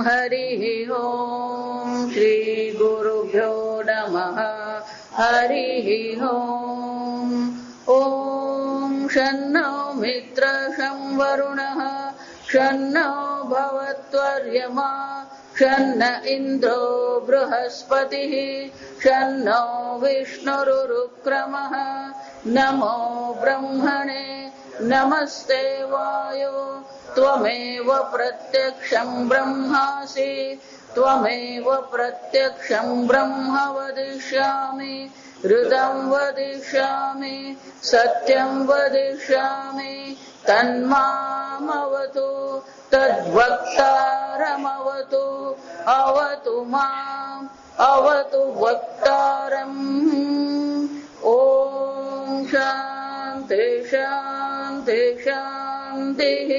हरिः ओम् श्री गुरुभ्यो नमः हरिः ओम् ॐ शन्नो मित्रशं वरुणः शन्नो भवत्वर्यमा शन्न इन्द्रो बृहस्पतिः शन्नो विष्णुरुक्रमः नमो ब्रह्मणे नमस्ते वायो त्वमेव प्रत्यक्षं ब्रह्मासि त्वमेव प्रत्यक्षं ब्रह्म वदिष्यामि ऋतं वदिष्यामि सत्यं वदिष्यामि तन्मामवतु तद्वक्तारमवतु अवतु माम् अवतु वक्तारम् ॐ शान्ति शान्ति शान्तिः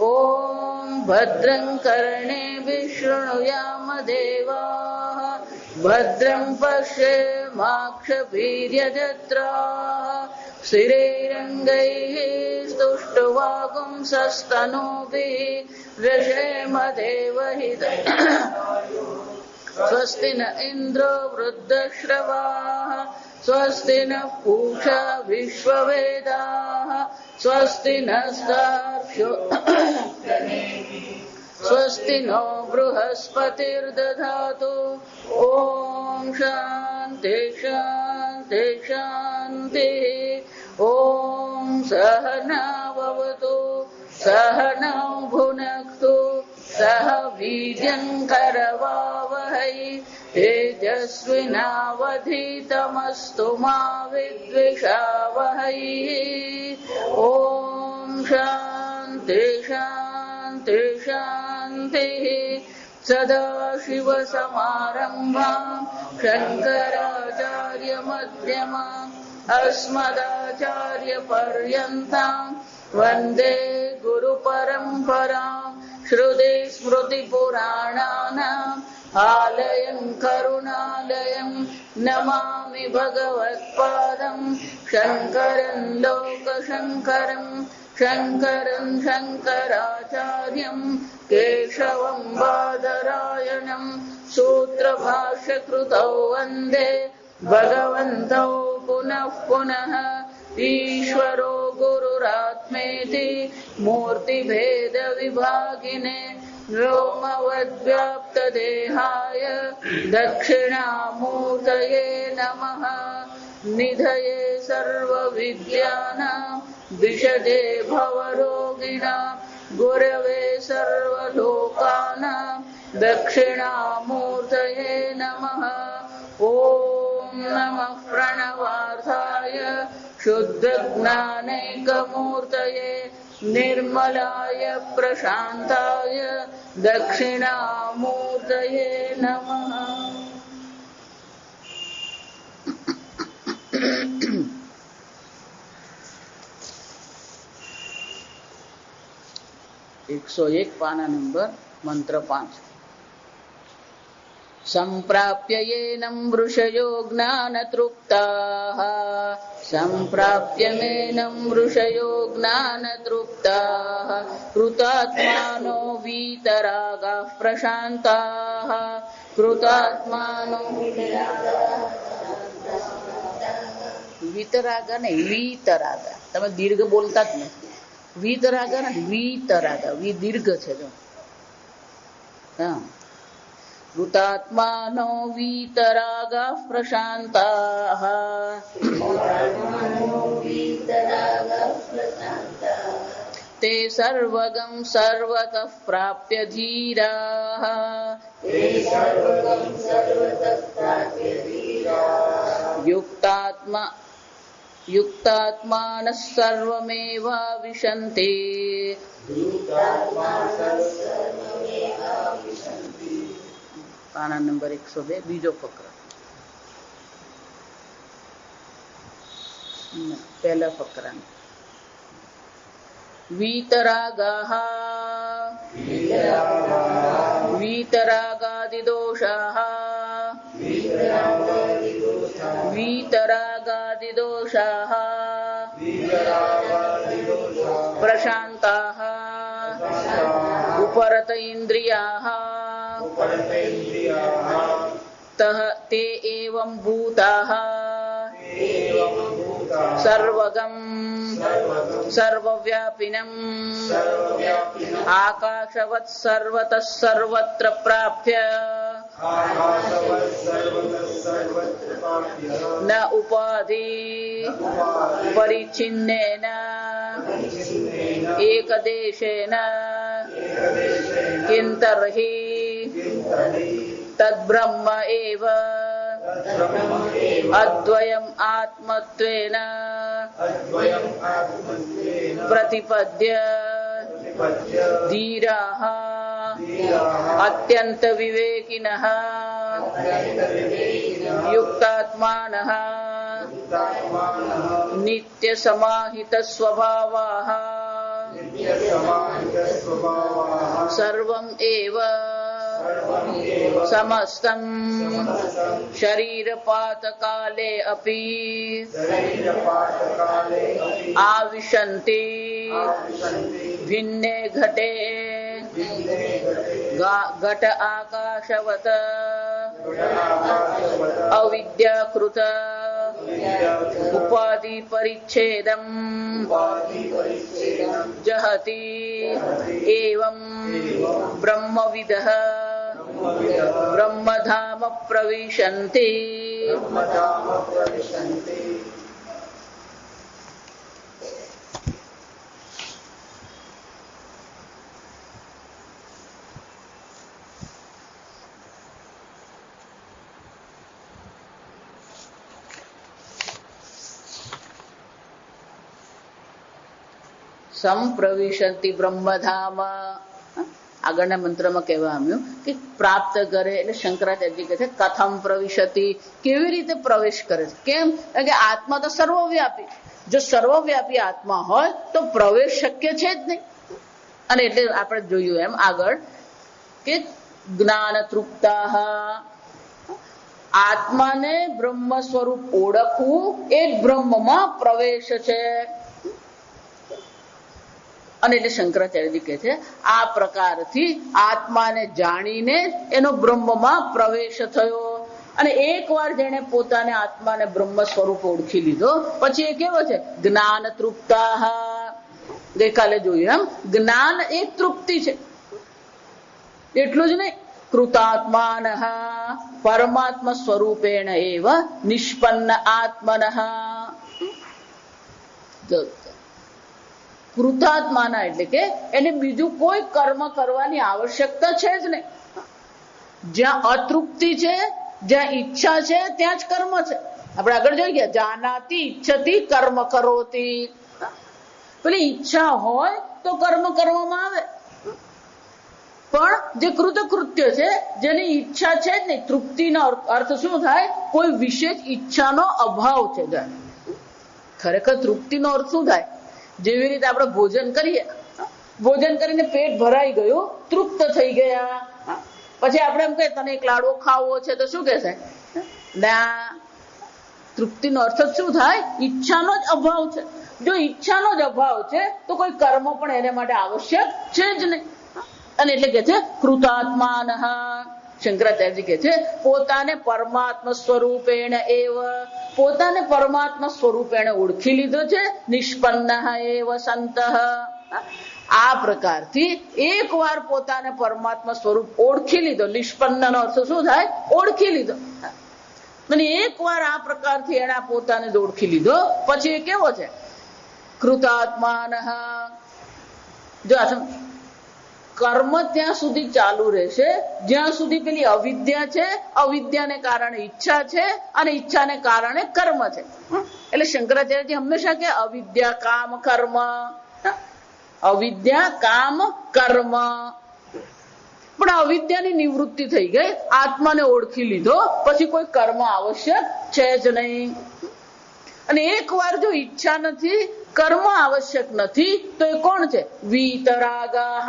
ॐ भद्रं कर्णेभिः शृणुयाम देवाः भद्रं पश्येमाक्षवीर्यजत्राः स्थिरैरङ्गैः स्तुष्टुवागुंसस्तनूभिः व्यशेम देवहितम् स्वस्ति न इन्द्रो वृद्धश्रवाः स्वस्ति न पूषा विश्ववेदाः स्वस्ति नस्तार्क्ष्यो स्वस्ति नो बृहस्पतिर्दधातु ॐ शान्ति शान्ति शान्तिः ॐ सहनाववतु सहनौ भुनक्तु सह वीर्यङ्करवावहै तेजस्विनावधीतमस्तु मा विद्विषावहै ॐ शान्ति शान्ति शान्तिः सदाशिवसमारम्भाम् शङ्कराचार्यमध्यमाम् अस्मदाचार्यपर्यन्ताम् वन्दे गुरुपरम्पराम् श्रुतिस्मृतिपुराणानाम् आलयं करुणालयं नमामि भगवत्पादं शङ्करं लोकशङ्करं शङ्करं शङ्कराचार्यं केशवं बादरायणं सूत्रभाष्यकृतौ वन्दे भगवन्तौ पुनः पुनः ईश्वरो गुरुरात्मेति मूर्तिभेदविभागिने व्योमवद्व्याप्तदेहाय दक्षिणामूर्तये नमः निधये सर्वविद्यानां विशदे भवरोगिणां गुरवे सर्वलोकानां दक्षिणामूर्तये नमः ॐ नमः प्रणवार्थाय शुद्धज्ञानैकमूर्तये निर्मलाय प्रशान्ताय दक्षिणामूर्तये नमः। 101 पाना नंबर मंत्र 5 संप्राप्य येनं वृषयो ज्ञानतृप्ताः संप्राप्य येनं वृषयो ज्ञानतृप्ताः कृतात्मानो वीतरागाः प्रशान्ताः कृतात्मानो वीतरागा नहीं वीतरागा તમે दीर्घ बोलता જ नहीं वीतरागा नहीं वीतरागा वी दीर्घ છે જો हाँ कृतात्मानो वीतरागाः प्रशान्ताः ते सर्वगं सर्वतः प्राप्य धीराः युक्तात्मानः सर्वमेवाविशन्ति पाना नंबर 102 बीजो फक्र पहला फक्रा वीतरागाः वीतरागादिदोषाः वीतरागादिदोषाः प्रशान्ताः उपरत इन्द्रियाः તહ તે એવં ભૂતાઃ સર્વગમ સર્વવ્યાપિનમ આકાશવત સર્વતઃ સર્વત્ર પ્રાપ્ય ન ઉપાધિ પરિચ્છિન્નેન એકદેશેન કિંતર્હિ તદ્બ્રહ્મ એવ અદ્વયમ આત્મત્વેન પ્રતિપદ્ય ધીરાઃ અત્યંત વિવેકિનઃ યુક્તાત્માનઃ નિત્ય સમાહિત સ્વભાવાઃ સર્વં એવ સમસ્તં શરીરપાત કાલે અપી આવિશંતિ ભિન્ને ઘટે ઘટ આકાશવત અવિદ્યાકૃત ઉપાધિ પરિચ્છેદમ જહતિ એવં બ્રહ્મવિદઃ બ્રહ્મધામ પ્રવિશન્તિ. સંપ્રવિશન્તિ બ્રહ્મધામ. આગળના મંત્રમાં કહેવા આવ્યું કે પ્રાપ્ત કરે, એટલે શંકરાચાર્ય કહે છે કથમ પ્રવિશતિ, કેવી રીતે પ્રવેશ કરે છે. કેમ? કારણ કે આત્મા તો સર્વવ્યાપી. જો સર્વવ્યાપી આત્મા હોય તો પ્રવેશ શક્ય છે જ નહીં. અને એટલે આપણે જોયું એમ આગળ કે જ્ઞાન તૃપ્તાઃ, આત્માને બ્રહ્મ સ્વરૂપ ઓળખવું એ બ્રહ્મમાં પ્રવેશ છે. અને એટલે શંકરાચાર્યજી કહે છે આ પ્રકારથી આત્માને જાણીને એનો બ્રહ્મમાં પ્રવેશ થયો. અને એકવાર જેને પોતાને આત્માને બ્રહ્મ સ્વરૂપ ઓળખી લીધો પછી એ કેવો છે? જ્ઞાન તૃપ્તાઃ. ગઈકાલે જોયું એમ જ્ઞાન એ તૃપ્તિ છે. એટલું જ નહીં, કૃતાત્માનઃ પરમાત્મા સ્વરૂપેણ એવ નિષ્પન્ન આત્મનઃ. કૃતાત્માના એટલે કે એને બીજું કોઈ કર્મ કરવાની આવશ્યકતા છે જ નહીં. જ્યાં અતૃપ્તિ છે, જ્યાં ઈચ્છા છે, ત્યાં જ કર્મ છે. આપણે આગળ જોઈ ગયા જાનાતિ ઈચ્છતી કર્મ કરોતિ. પેલી ઈચ્છા હોય તો કર્મ કરવામાં આવે, પણ જે કૃતકૃત્ય છે, જેની ઈચ્છા છે જ નહીં, તૃપ્તિનો અર્થ શું થાય? કોઈ વિશેષ ઈચ્છાનો અભાવ છે. ખરેખર તૃપ્તિનો અર્થ શું થાય? જેવી રીતે આપણે ભોજન કરીએ, ભોજન કરીને પેટ ભરાઈ ગયું, તૃપ્ત થઈ ગયા, પછી આપણે એમ કહીએ તને એક લાડવો ખાવો છે તો શું કહેશે? ના. તૃપ્તિનો અર્થ શું થાય? ઈચ્છાનો જ અભાવ છે. જો ઈચ્છાનો જ અભાવ છે તો કોઈ કર્મ પણ એને માટે આવશ્યક છે જ નહીં. અને એટલે કે છે કૃતાત્માનઃ. શંકરાચાર્યજી કહે છે પોતાને પરમાત્મા સ્વરૂપેણ એવ, પોતાને પરમાત્મા સ્વરૂપેણ ઓળખી લીધો છે. નિષ્પન્ન એવ સંતઃ. આ પ્રકારથી એકવાર પોતાને પરમાત્મા સ્વરૂપ ઓળખી લીધો. નિષ્પન્ન નો અર્થ શું થાય? ઓળખી લીધો. અને એકવાર આ પ્રકારથી એના પોતાને ઓળખી લીધો પછી એ કેવો છે? કૃતાત્માનઃ. જો કર્મ ત્યાં સુધી ચાલુ રહેશે જ્યાં સુધી પેલી અવિદ્યા છે, અવિદ્યાને કારણે ઈચ્છા છે, અને ઈચ્છાને કારણે કર્મ છે. એટલે શંકરાચાર્યજી હંમેશા કે અવિદ્યા કામ કર્મ, અવિદ્યા કામ કર્મ. પણ અવિદ્યાની નિવૃત્તિ થઈ ગઈ, આત્માને ઓળખી લીધો પછી કોઈ કર્મ આવશ્યક છે જ નહીં. અને એકવાર જો ઈચ્છા નથી, કર્મ આવશ્યક નથી, તો એ કોણ છે? વીતરાગાહ,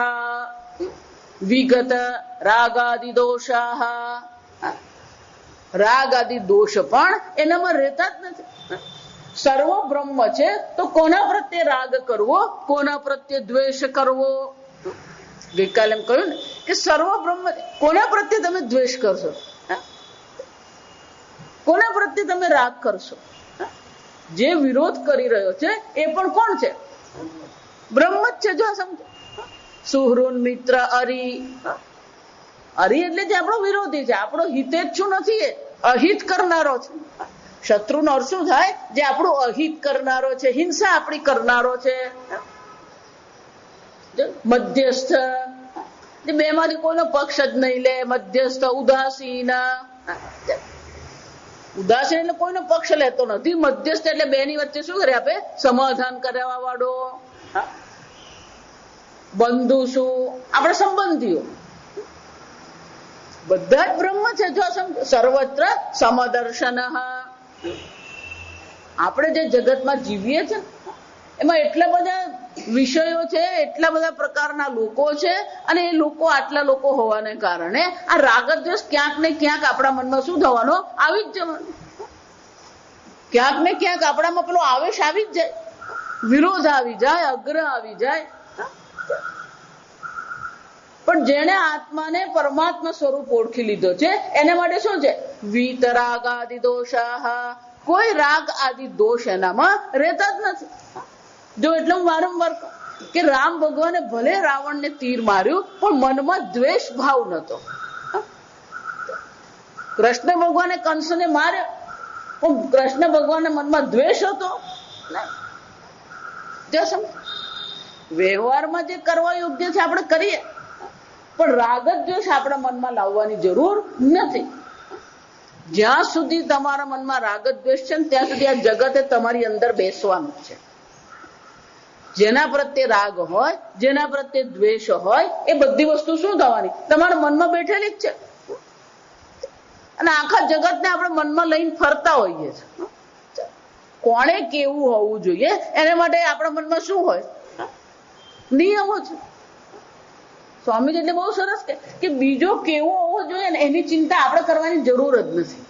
વિગત રાગાદિ દોષાહ. રાગ આદિ દોષ પણ એનામાં રહેતા જ નથી. સર્વ બ્રહ્મ છે તો કોના પ્રત્યે રાગ કરવો, કોના પ્રત્યે દ્વેષ કરવો? ગઈકાલે એમ કહ્યું ને કે સર્વ બ્રહ્મ, કોના પ્રત્યે તમે દ્વેષ કરશો, કોના પ્રત્યે તમે રાગ કરશો? જે વિરોધ કરી રહ્યો છે એ પણ કોણ છે? બ્રહ્મ જ છે. જો સમજો, સુહૃન મિત્ર અરી, અરી એટલે જે આપણો વિરોધી છે, આપણો હિતેચ્છુ નથી, એ અહિત કરનારો છે. શત્રુનો અર્થ શું થાય? જે આપણું અહિત કરનારો છે, હિંસા આપણી કરનારો છે. મધ્યસ્થ, બે માંથી કોઈનો પક્ષ જ નહીં લે. મધ્યસ્થ, ઉદાસીન, ઉદાસીન એટલે કોઈનો પક્ષ લેતો નથી. મધ્યસ્થ એટલે બે ની વચ્ચે શું કરે આપે? સમાધાન કરવા વાળો. બંધુ શું? આપણે સંબંધીઓ, બધા જ બ્રહ્મ છે. જો સર્વત્ર સમદર્શન. આપણે જે જગતમાં જીવીએ છીએ એમાં એટલા બધા વિષયો છે, એટલા બધા પ્રકારના લોકો છે, અને એ લોકો આટલા લોકો હોવાને કારણે આ રાગદ્વેષ ક્યાંક ને ક્યાંક આપણા મનમાં શું થવાનો? આવી જ જવાનો. ક્યાંક ને ક્યાંક આપણામાં પેલો આવેશ આવી જ જાય, વિરોધ આવી જાય, અગ્રહ આવી જાય. પણ જેણે આત્માને પરમાત્મા સ્વરૂપ ઓળખી લીધો છે એના માટે શું છે? વીતરાગ આદિ દોષા, કોઈ રાગ આદિ દોષ એનામાં રહેતા જ નથી. જો એટલે હું વારંવાર કે રામ ભગવાને ભલે રાવણને તીર માર્યું પણ મનમાં દ્વેષ ભાવ નતો. કૃષ્ણ ભગવાને કંસને માર્યો પણ કૃષ્ણ ભગવાનના મનમાં દ્વેષ હતો. વ્યવહારમાં જે કરવા યોગ્ય છે આપણે કરીએ, પણ રાગ દ્વેષ આપણા મનમાં લાવવાની જરૂર નથી. જ્યાં સુધી તમારા મનમાં રાગ દ્વેષ છે ત્યાં સુધી આ જગતે તમારી અંદર બેસવાનું છે. જેના પ્રત્યે રાગ હોય, જેના પ્રત્યે દ્વેષ હોય, એ બધી વસ્તુ શું થવાની? તમારા મનમાં બેઠેલી જ છે. અને આખા જગતને આપણે મનમાં લઈને ફરતા હોઈએ છીએ. કોણે કેવું હોવું જોઈએ એના માટે આપણા મનમાં શું હોય? નિયમો છે. સ્વામીજી એટલે બહુ સરસ કે બીજો કેવો હોવો જોઈએ ને એની ચિંતા આપણે કરવાની જરૂર જ નથી.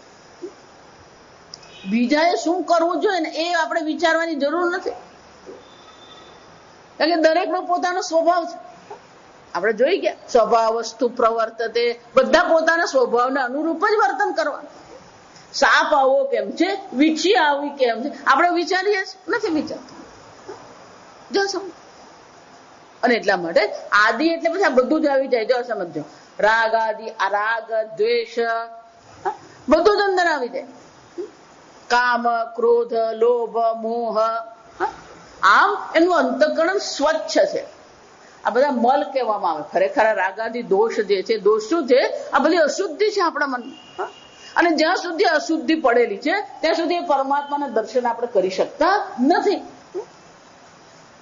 બીજાએ શું કરવું જોઈએ ને એ આપણે વિચારવાની જરૂર નથી. કારણ કે દરેકનો પોતાનો સ્વભાવ છે. આપણે જોઈ ગયા, સ્વભાવ વસ્તુ પ્રવર્તતે, બધા પોતાના સ્વભાવને અનુરૂપ જ વર્તન કરવાનું. સાપ આવો કેમ છે, વીછી આવી કેમ છે, આપણે વિચારીએ નથી વિચારતા. જો સમજ. અને એટલા માટે આદિ એટલે પછી આ બધું જ આવી જાય. જો સમજો, રાગ આદિ, આ રાગ દ્વેષ બધું જ અંદર આવી જાય. કામ, ક્રોધ, લોભ, મોહ. આમ એનું અંતઃકરણ સ્વચ્છ છે. આ બધા મલ કહેવામાં આવે. ખરેખર રાગાદી દોષ જે છે, દોષ શું છે? આ બધી અશુદ્ધિ છે આપણા મનમાં. અને જ્યાં સુધી અશુદ્ધિ પડેલી છે ત્યાં સુધી પરમાત્માના દર્શન આપણે કરી શકતા નથી.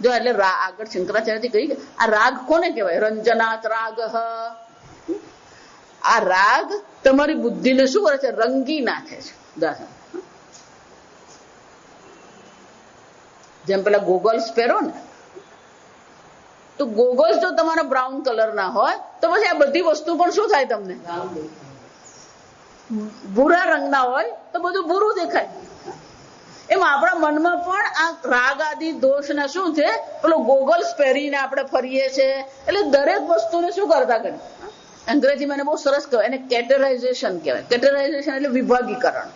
જો એટલે આગળ શંકરાચાર્યથી કહી ગયા, આ રાગ કોને કહેવાય? રંજનાત રાગ. આ રાગ તમારી બુદ્ધિને શું કરે છે? રંગી નાખે છે. જેમ પેલા ગોગલ્સ પહેરો ને, તો ગોગલ્સ જો તમારા બ્રાઉન કલર ના હોય તો પછી આ બધી વસ્તુ પણ શું થાય? તમને ભૂરા રંગના હોય તો બધું ભૂરું દેખાય. એમ આપણા મનમાં પણ આ રાગ આદિ દોષ ને શું છે? પેલો ગોગલ્સ પહેરીને આપણે ફરીએ છીએ. એટલે દરેક વસ્તુને શું કરતા કરી? અંગ્રેજીમાં બહુ સરસ કહેવાય, એને કેટેગરાઇઝેશન કહેવાય. કેટેગરાઇઝેશન એટલે વિભાગીકરણ.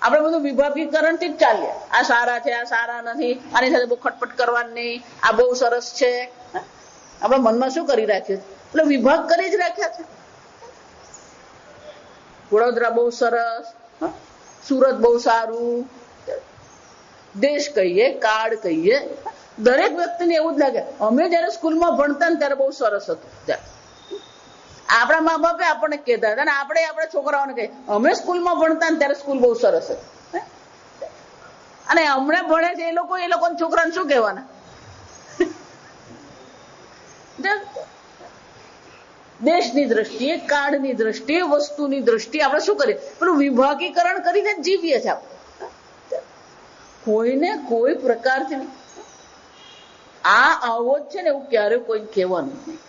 આપણે બધું વિભાગીકરણ થી જ ચાલીએ. આ સારા છે, આ સારા નથી, આની સાથે બહુ ખટપટ કરવાની નહીં, આ બહુ સરસ છે. આપણા મનમાં શું કરી રાખ્યું? એટલે વિભાગ કરી જ રાખ્યા છે. વડોદરા બહુ સરસ, સુરત બહુ સારું, દેશ કહીએ, કાળ કહીએ. દરેક વ્યક્તિને એવું જ લાગે. અમે જયારે સ્કૂલમાં ભણતા ને ત્યારે બહુ સરસ હતું. આપણા મા બાપે આપણને કહેતા હતા, અને આપણે આપણા છોકરાઓને કહીએ અમે સ્કૂલમાં ભણતા ને ત્યારે સ્કૂલ બહુ સરસ હતી. અને હમણાં ભણે છે એ લોકો છોકરાને શું કહેવાના? દેશની દ્રષ્ટિએ, કાળની દ્રષ્ટિએ, વસ્તુની દ્રષ્ટિએ આપણે શું કરીએ? પેલું વિભાગીકરણ કરીને જીવીએ છીએ આપણે. કોઈને કોઈ પ્રકારથી નહીં. આ આવો જ છે ને એવું ક્યારે કોઈ કહેવાનું નહીં.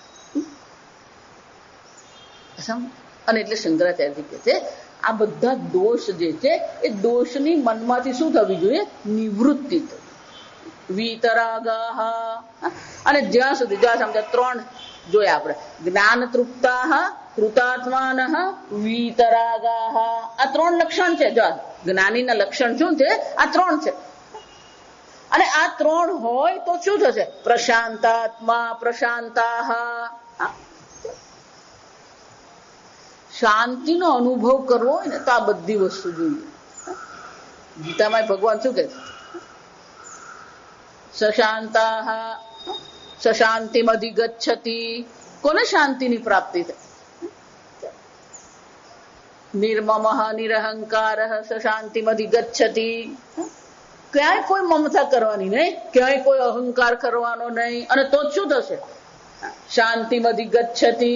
અને એટલે શંકરાચાર્યજી કહે છે આ બધા દોષ જે છે એ દોષની મનમાંથી શું થવી જોઈએ? નિવૃત્તિ થવી. વીતરાગ. અને જ્યાં સુધી જ્યાં સમજ્યા ત્રણ જોયા આપણે. જ્ઞાન તૃપ્તાહ, કૃતાત્માનઃ, વીતરાગાહ, આ 3 લક્ષણ છે. જો જ્ઞાનીના લક્ષણ શું છે? આ 3 છે. અને આ 3 હોય તો શું થશે? પ્રશાંતાત્મા પ્રશાંતાહ. શાંતિનો અનુભવ કરવો હોય ને તો આ બધી વસ્તુ જોઈએ. ગીતામાં ભગવાન શું કહે છે? સશાંતાહ સશાંતિમધિગચ્છતિ. કોને શાંતિની પ્રાપ્તિ થાય? નિર્મમઃ નિરહંકારઃ સશાંતિમધિગચ્છતિ. ક્યાંય કોઈ મમતા કરવાની નહીં, ક્યાંય કોઈ અહંકાર કરવાનો નહીં, અને તો શું થશે? શાંતિમધિગચ્છતિ.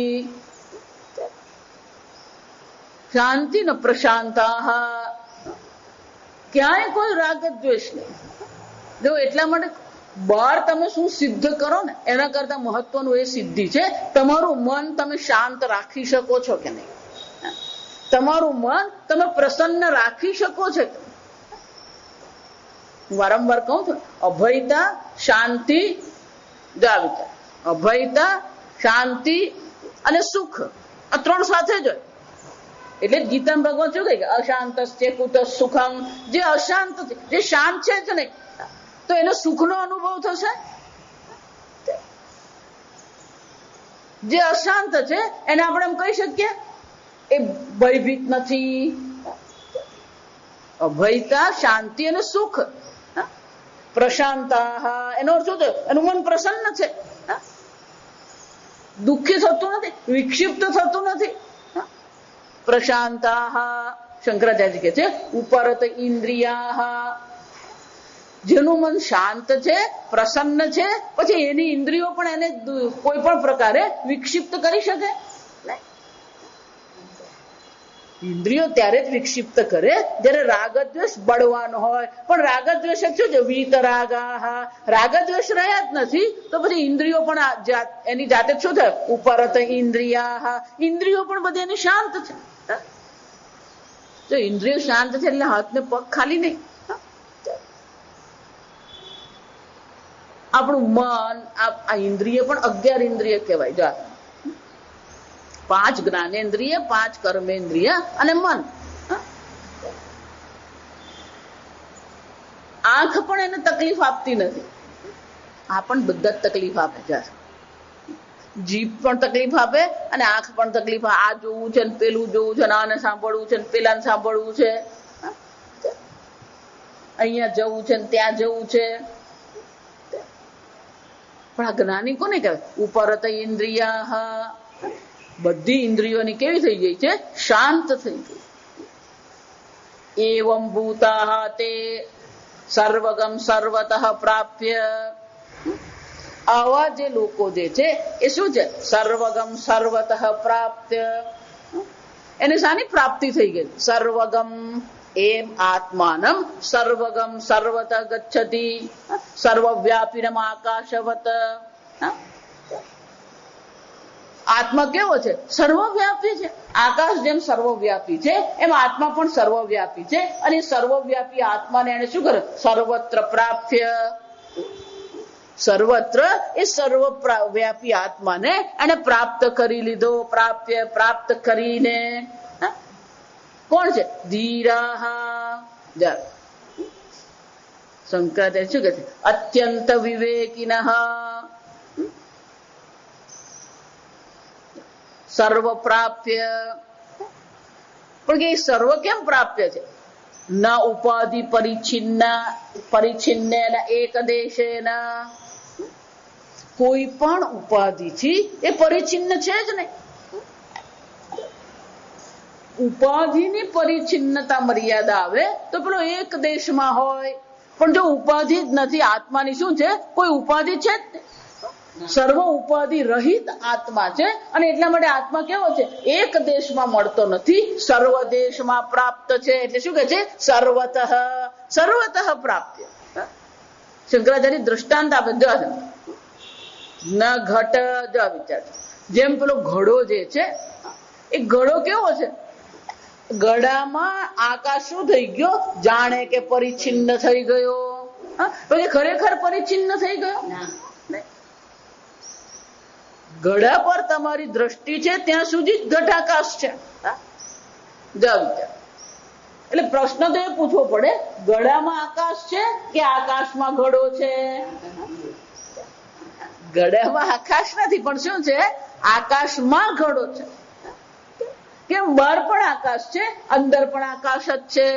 શાંતિ ન પ્રશાંતાહ. ક્યાંય કોઈ રાગ દ્વેષ નહીં. જો એટલા માટે બહાર તમે શું સિદ્ધ કરો ને એના કરતા મહત્વનું એ સિદ્ધિ છે તમારું મન તમે શાંત રાખી શકો છો કે નહીં. તમારું મન તમે પ્રસન્ન રાખી શકો છો. વારંવાર કહું છું, અભયતા શાંતિ, અભયતા શાંતિ અને સુખ, આ 3 સાથે જ હોય. એટલે ગીતામાં ભગવાન શું કહે કે અશાંત કુત સુખમ. જે અશાંત છે, જે શાંત છે જ નહીં, તો એનો સુખનો અનુભવ થશે. જે અશાંત છે એને આપણે એમ કહી શકીએ એ ભયભીત નથી. અભયતા શાંતિ અને સુખ. પ્રશાંતા એનો અર્થ શું થયો? એનું મન પ્રસન્ન છે, દુઃખી થતું નથી, વિક્ષિપ્ત થતું નથી. પ્રશાંતા શંકરાચાર્ય કહે છે ઉપરત ઇન્દ્રિયા. જેનું મન શાંત છે, પ્રસન્ન છે, પછી એની ઇન્દ્રિયો પણ એને કોઈ પણ પ્રકારે વિક્ષિપ્ત કરી શકે. ઇન્દ્રિયો ત્યારે જ વિક્ષિપ્ત કરે જ્યારે રાગદ્વેષ બળવાનો હોય. પણ રાગદ્વેષ શું છે? વીતરાગા. રાગદ્વેષ રહ્યા જ નથી તો પછી ઇન્દ્રિયો પણ એની જાતે શું થાય? ઉપરત ઇન્દ્રિયા. ઇન્દ્રિયો પણ બધી એની શાંત છે. જો ઇન્દ્રિયો શાંત છે એટલે હાથ ને પગ ખાલી નહીં. આપણું મન, આ ઇન્દ્રિય પણ 11 ઇન્દ્રિય કહેવાય. જો 5 જ્ઞાનેન્દ્રિય, 5 કર્મેન્દ્રિય અને મન. આંખ પણ એને તકલીફ આપતી નથી. આ પણ બધા જ તકલીફ આપે છે. જીભ પણ તકલીફ આપે અને આંખ પણ તકલીફ આપે. આ જોવું છે ને પેલું જોવું છે, આને સાંભળવું છે ને પેલાને સાંભળવું છે, અહીંયા જવું છે ને ત્યાં જવું છે. પણ આ જ્ઞાની કોને કહેવાય? ઉપરત ઇન્દ્રિયા. બધી ઇન્દ્રિયોની કેવી થઈ ગઈ છે? શાંત થઈ ગઈ. એવં ભૂતાઃ તે સર્વગમ સર્વતઃ પ્રાપ્ય. આવા જે લોકો જે છે એ શું છે? સર્વગમ સર્વતઃ પ્રાપ્ય. એને શાની પ્રાપ્તિ થઈ ગઈ? સર્વગમ. એમ આત્માનમ સર્વગમ સર્વતઃ ગચ્છતિ. સર્વવ્યાપિનમ આકાશવત. આત્મા કેવો છે? સર્વવ્યાપી છે. આકાશ જેમ સર્વવ્યાપી છે એમ આત્મા પણ સર્વવ્યાપી છે. અને સર્વવ્યાપી આત્માને એને શું કરે? સર્વત્ર પ્રાપ્ય. સર્વત્ર એ સર્વવ્યાપી આત્માને એને પ્રાપ્ત કરી લીધો. પ્રાપ્ય, પ્રાપ્ત કરીને. કોણ છે? ધીરાહ. શંકરાચાર્ય શું કહે છે? અત્યંત વિવેકિનઃ. સર્વ પ્રાપ્ય. પણ કે સર્વ કેમ પ્રાપ્ય છે? ન ઉપાધિ પરિચ્છિન્ન એક દેશેન. કોઈ પણ ઉપાધિથી એ પરિચ્છિન્ન છે જ નહીં. ઉપાધિની પરિચ્છિન્નતા મર્યાદા આવે તો પેલો એક દેશમાં હોય. પણ જો ઉપાધિ જ નથી, આત્માની શું છે? કોઈ ઉપાધિ છે જ નહીં. સર્વ ઉપાધિ રહિત આત્મા છે. અને એટલા માટે આત્મા કેવો છે? એક દેશમાં મળતો નથી, સર્વ દેશમાં પ્રાપ્ત છે. એટલે શું કહે છે? સર્વતઃ. સર્વતઃ પ્રાપ્ય. શંકરાચાર્ય દ્રષ્ટાંત આપે. ન ઘટ. જો વિચાર, જેમ પેલો ઘડો જે છે એ ઘડો કેવો છે? ઘડામાં આકાશ શું થઈ ગયો? જાણે કે પરિચ્છિન્ન થઈ ગયો. ખરેખર પરિચ્છિન્ન થઈ ગયો? ઘડા પર તમારી દ્રષ્ટિ છે ત્યાં સુધી જ ઘટાકાશ છે. એટલે પ્રશ્ન તો એ પૂછવો પડે, ઘડામાં આકાશ છે કે આકાશમાં ઘડો છે? ઘડામાં આકાશ નથી, પણ શું છે? આકાશમાં ઘડો છે. કેમ? બહાર પણ આકાશ છે, અંદર પણ આકાશ જ છે.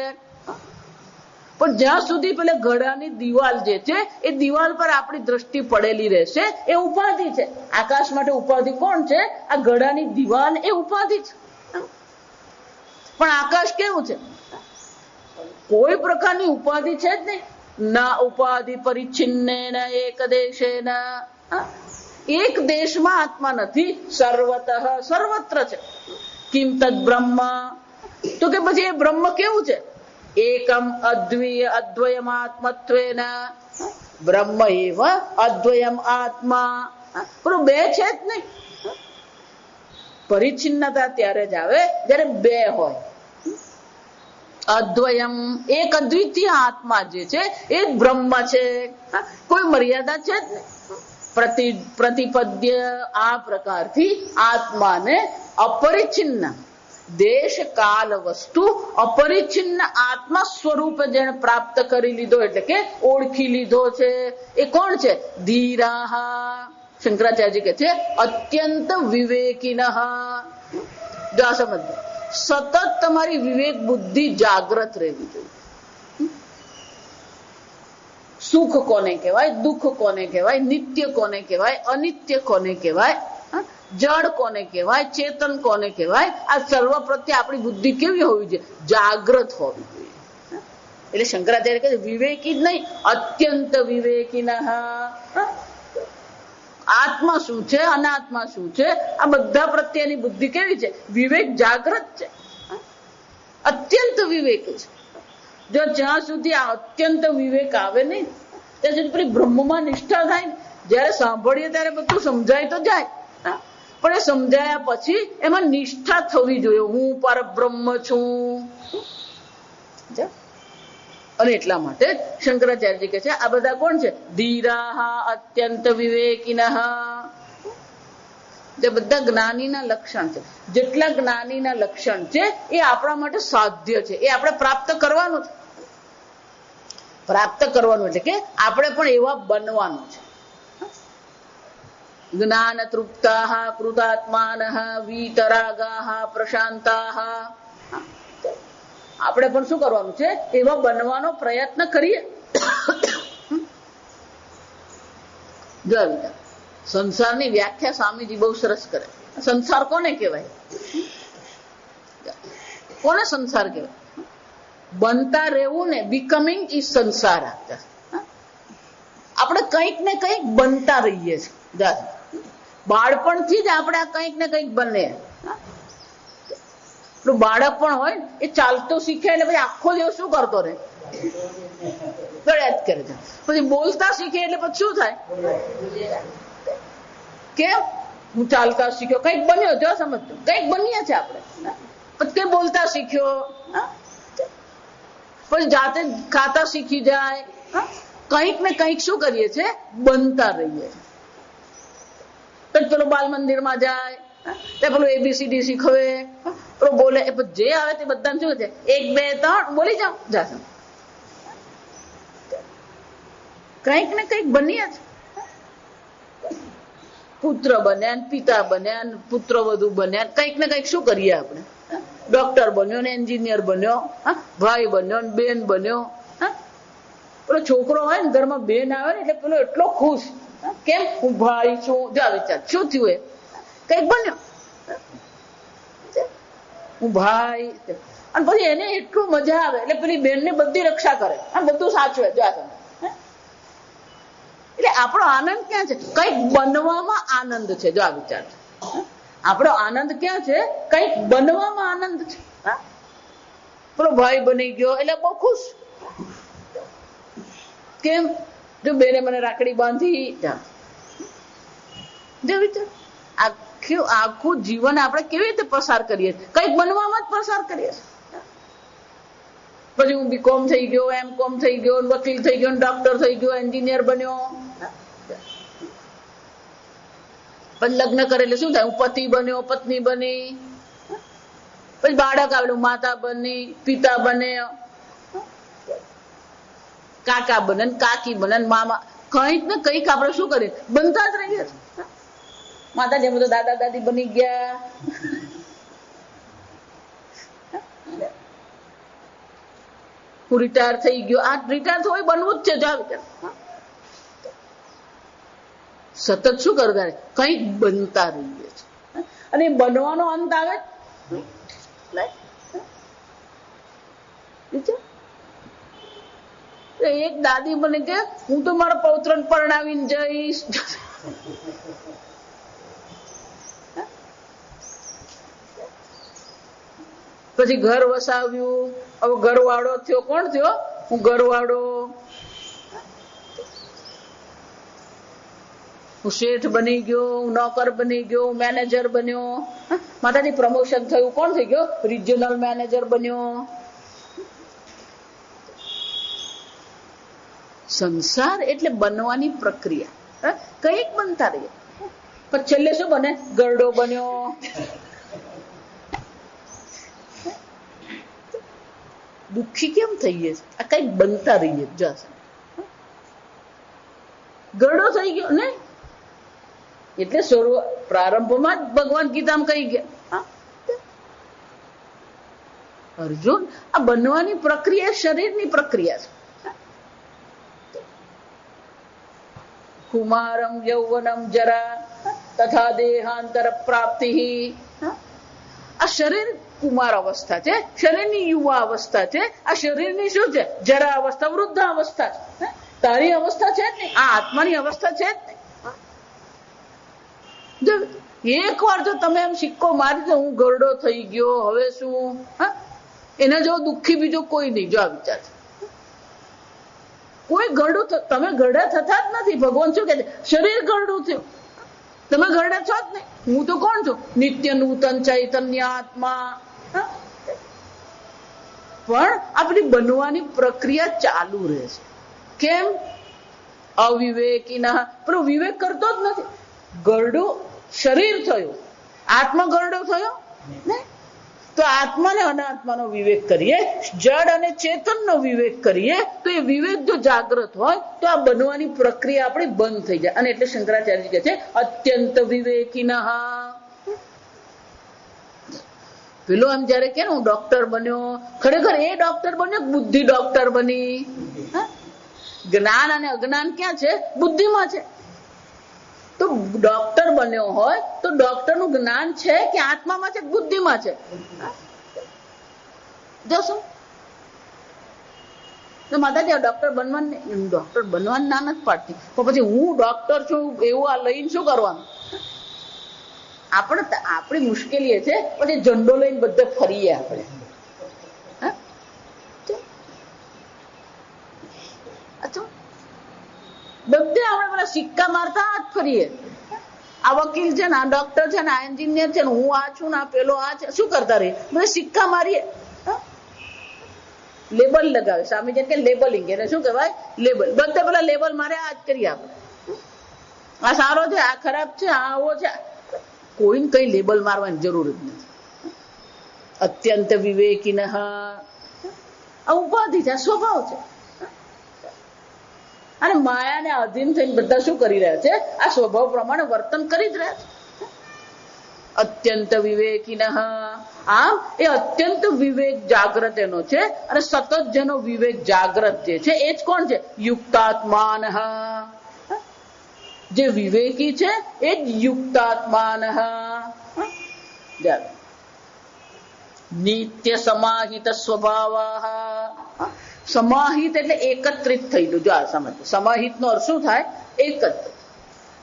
પણ જ્યાં સુધી પેલે ઘડાની દિવાલ જે છે એ દિવાલ પર આપણી દ્રષ્ટિ પડેલી રહેશે એ ઉપાધિ છે. આકાશ માટે ઉપાધિ કોણ છે? આ ઘડાની દિવાલ એ ઉપાધિ છે. પણ આકાશ કેવું છે? કોઈ પ્રકારની ઉપાધિ છે જ નહીં. ના ઉપાધિ પરિચ્છિન્નેન એક દેશેન, એક દેશમાં આત્મા નથી, સર્વતઃ સર્વત્ર છે. કિમ તદ બ્રહ્મ, તો કે પછી એ બ્રહ્મ કેવું છે? એકમ અદ્વિય અદ્વયમ આત્મત્વેન, બ્રહ્મ એવ અદ્વયમ આત્મા. પણ બે છે જ નહીં. પરિચ્છિન્નતા ત્યારે જ આવે જ્યારે બે હોય. અદ્વયમ, એક અદ્વિતીય આત્મા જે છે એ જ બ્રહ્મ છે. કોઈ મર્યાદા છે જ નહીં. પ્રતિપદ્ય, આ પ્રકારથી આત્માને અપરિચ્છિન્ન દેશ કાલ વસ્તુ અપરિચ્છિન્ન આત્મા સ્વરૂપે જેને પ્રાપ્ત કરી લીધો, એટલે કે ઓળખી લીધો છે, એ કોણ છે? ધીરાહ. શંકરાચાર્ય કે છે અત્યંત વિવેકિનઃ. જો આ સમજો, સતત તમારી વિવેક બુદ્ધિ જાગ્રત રહેવી જોઈએ. સુખ કોને કહેવાય, દુઃખ કોને કહેવાય, નિત્ય કોને કહેવાય, અનિત્ય કોને કહેવાય, જડ કોને કહેવાય, ચેતન કોને કહેવાય, આ સર્વ પ્રત્યે આપણી બુદ્ધિ કેવી હોવી જોઈએ? જાગ્રત હોવી જોઈએ. એટલે શંકરાચાર્ય કહે વિવેકી જ નહીં, અત્યંત વિવેકિનઃ. આત્મા શું છે, અનાત્મા શું છે, આ બધા પ્રત્યેની બુદ્ધિ કેવી છે? વિવેક જાગ્રત છે, અત્યંત વિવેક છે. જો જ્યાં સુધી આ અત્યંત વિવેક આવે નહીં ત્યાં સુધી પેલી બ્રહ્મમાં નિષ્ઠા થાય ને. જયારે સાંભળીએ ત્યારે બધું સમજાય તો જાય, પણ એ સમજાયા પછી એમાં નિષ્ઠા થવી જોઈએ. હું પરબ્રહ્મ છું. અને એટલા માટે શંકરાચાર્ય કહે છે આ બધા કોણ છે? ધીરાહ અત્યંત વિવેકિનઃ. જે બધા જ્ઞાનીના લક્ષણ છે. જેટલા જ્ઞાનીના લક્ષણ છે એ આપણા માટે સાધ્ય છે, એ આપણે પ્રાપ્ત કરવાનું છે. પ્રાપ્ત કરવાનું એટલે કે આપણે પણ એવા બનવાનું છે. જ્ઞાન તૃપ્તાઃ કૃતાત્માનઃ વીતરાગાઃ પ્રશાંતાઃ. આપણે પણ શું કરવાનું છે? એવા બનવાનો પ્રયત્ન કરીએ. સંસારની વ્યાખ્યા સ્વામીજી બહુ સરસ કરે. સંસાર કોને કહેવાય? કોને સંસાર કહેવાય? બનતા રહેવું ને, બિકમિંગ ઇઝ સંસાર. આપણે કંઈક ને કંઈક બનતા રહીએ છીએ. બાળપણથી જ આપણે આ કંઈક ને કંઈક બને. બાળક પણ હોય એ ચાલતો શીખે એટલે પછી આખો દિવસ શું કરતો રહે? ગળ્યા જ કરે છે. પછી બોલતા શીખે એટલે પછી શું થાય? કેમ? હું ચાલતા શીખ્યો, કંઈક બન્યો. જો સમજતો, કંઈક બનીએ છે આપણે. પછી કઈ બોલતા શીખ્યો, પછી જાતે ખાતા શીખી જાય. કંઈક ને કંઈક શું કરીએ છીએ? બનતા રહીએ. પછી પેલો બાલ મંદિરમાં જાય, પેલું એબીસીડી શીખવે, પેલો બોલે, જે આવે તે બધા શું છે? 1 2 3 બોલી જાઓ. કંઈક ને કંઈક બનીએ છે. પુત્ર બન્યા, પિતા બન્યા, પુત્ર વધુ બન્યા, કંઈક ને કંઈક શું કરીએ આપણે? ડોક્ટર બન્યો ને એન્જિનિયર બન્યો, ભાઈ બન્યો ને બેન બન્યો. પેલો છોકરો હોય ને ઘરમાં બેન આવે ને એટલે પેલો એટલો ખુશ. કેમ? હું ભાઈ છું. જો વિચાર શું થયું? એ કંઈક બન્યો. હું ભાઈ. અને પછી એને એટલું મજા આવે એટલે પેલી બેન ને બધી રક્ષા કરે, બધું સાચવે. જો એટલે આપણો આનંદ ક્યાં છે? કંઈક બનવામાં આનંદ છે. જો આ વિચાર, આપણો આનંદ ક્યાં છે? કંઈક બનવામાં આનંદ છે. પેલો ભાઈ બની ગયો એટલે બહુ ખુશ. કેમ? જો બેને મને રાખડી બાંધી. જો વિચાર, આખું જીવન આપણે કેવી રીતે પસાર કરીએ? કંઈક બનવામાં જ પસાર કરીએ. પછી હું બીકોમ થઈ ગયો, એમકોમ થઈ ગયો, વકીલ થઈ ગયો, ડોક્ટર થઈ ગયો, એન્જિનિયર બન્યો. પછી લગ્ન કરે એટલે શું થાય? હું પતિ બન્યો, પત્ની બની, પછી બાળક આવેલું, માતા બની, પિતા બને, કાકા બને, કાકી બને, મામા, કંઈક ને કંઈક આપણે શું કરીએ? બનતા જ રહીએ. માતાજી અમે તો દાદા દાદી બની ગયા. હું રિટાયર થઈ ગયો. આ રિટાયર થવું બનવું જ છે. જાવ સતત શું કરતા કંઈક બનતા રહીએ છે. અને બનવાનો અંત આવે એક દાદી મને કે હું તો મારા પૌત્રને પરણાવીને જઈશ. પછી ઘર વસાવ્યું. હવે ઘરવાળો થયો. કોણ થયો? હું ઘરવાળો. હું શેઠ બની ગયો, હું નોકર બની ગયો, મેનેજર બન્યો. માતાજી પ્રમોશન થયું. કોણ થઈ ગયો? રિજનલ મેનેજર બન્યો. સંસાર એટલે બનવાની પ્રક્રિયા. કંઈક બનતા રહીએ. પણ છેલ્લે શું બને? ગરડો બન્યો. દુઃખી કેમ થઈએ? આ કઈક બનતા રહીએ. જશે ગરડો થઈ ગયો ને. એટલે પ્રારંભમાં જ ભગવાન ગીતામાં કહી ગયા, અર્જુન આ બનવાની પ્રક્રિયા શરીરની પ્રક્રિયા છે. કુમારમ યૌવનમ જરા તથા દેહાંતર પ્રાપ્તિ. આ શરીર કુમાર અવસ્થા છે, શરીરની યુવા અવસ્થા છે. આ શરીરની શું છે? જરા અવસ્થા, વૃદ્ધ અવસ્થા છે. તારી અવસ્થા છે જ નહીં, આ આત્માની અવસ્થા છે જ નહીં. એક વાર જો તમે એમ સિક્કો મારી દો, હું ગરડો થઈ ગયો, હવે શું? એના જેવો દુઃખી બીજો કોઈ નહીં. જો આ વિચાર છે. કોઈ ગરડું, તમે ગરડા થતા જ નથી. ભગવાન શું કહે છે? શરીર ગરડું થયું, તમે ગરડા છો જ નહીં. હું તો કોણ છું? નિત્ય નૂતન ચૈતન્ય આત્મા. પણ આપણી બનવાની પ્રક્રિયા ચાલુ રહે છે. કેમ? અવિવેકી ના, પણ વિવેક કરતો જ નથી. ગરડું શરીર થયું, આત્મા ગરડો થયો ને. તો આત્મા ને અનાત્માનો વિવેક કરીએ, જડ અને ચેતનનો વિવેક કરીએ, તો એ વિવેક જો જાગૃત હોય તો આ બનવાની પ્રક્રિયા આપણી બંધ થઈ જાય. અને એટલે શંકરાચાર્ય કહે છે અત્યંત વિવેકીનઃ. પેલો આમ જયારે કે હું ડોક્ટર બન્યો, ખરેખર એ ડોક્ટર બન્યો, બુદ્ધિ ડોક્ટર બની. જ્ઞાન અને અજ્ઞાન ક્યાં છે? બુદ્ધિમાં છે. તો ડોક્ટર બન્યો હોય તો ડોક્ટર નું જ્ઞાન છે કે આત્મામાં છે, બુદ્ધિમાં છે? જોશું તો માતાજી ડોક્ટર બનવાનું ના નથી પાડતી. તો પછી હું ડોક્ટર છું એવું આ લઈને શું કરવાનું? આપણી મુશ્કેલી એ છે પછી ઝંડો લઈને બધે ફરીએ આપણે. બધે આપણે પેલા સિક્કા મારતા જ ફરીએ. આ વકીલ છે ને, આ ડોક્ટર છે ને, આ એન્જિનિયર છે ને, હું આ છું ને, આ પેલો આ છે. શું કરતા રહીએ? બધા સિક્કા મારીએ. લેબલ લગાવે સામે જેમ કે લેબલિંગ, એને શું કહેવાય? લેબલ. બધા પેલા લેબલ મારે આ જ કરીએ આપણે. આ સારો છે, આ ખરાબ છે, આ આવો છે. કોઈને કઈ લેબલ મારવાની જરૂર જ નથી. અત્યંત વિવેકીનઃ. આ ઉપાધિ છે, આ સ્વભાવ છે. અને માયાને અધીન થઈને બધા શું કરી રહ્યા છે? આ સ્વભાવ પ્રમાણે વર્તન કરી જ રહ્યા છે. અત્યંત વિવેકીનઃ. આમ એ અત્યંત વિવેક જાગ્રત એનો છે. અને સતત જેનો વિવેક જાગ્રત જે છે એ જ કોણ છે? યુક્તાત્માન. જે વિવેકી છે એ જ યુક્તાત્માન. નિત્ય સમાહિત સ્વભાવ. સમાહિત એટલે એકત્રિત થયેલું. જો આ સમજ, સમાહિત નો અર્થ શું થાય? એકત્રિત.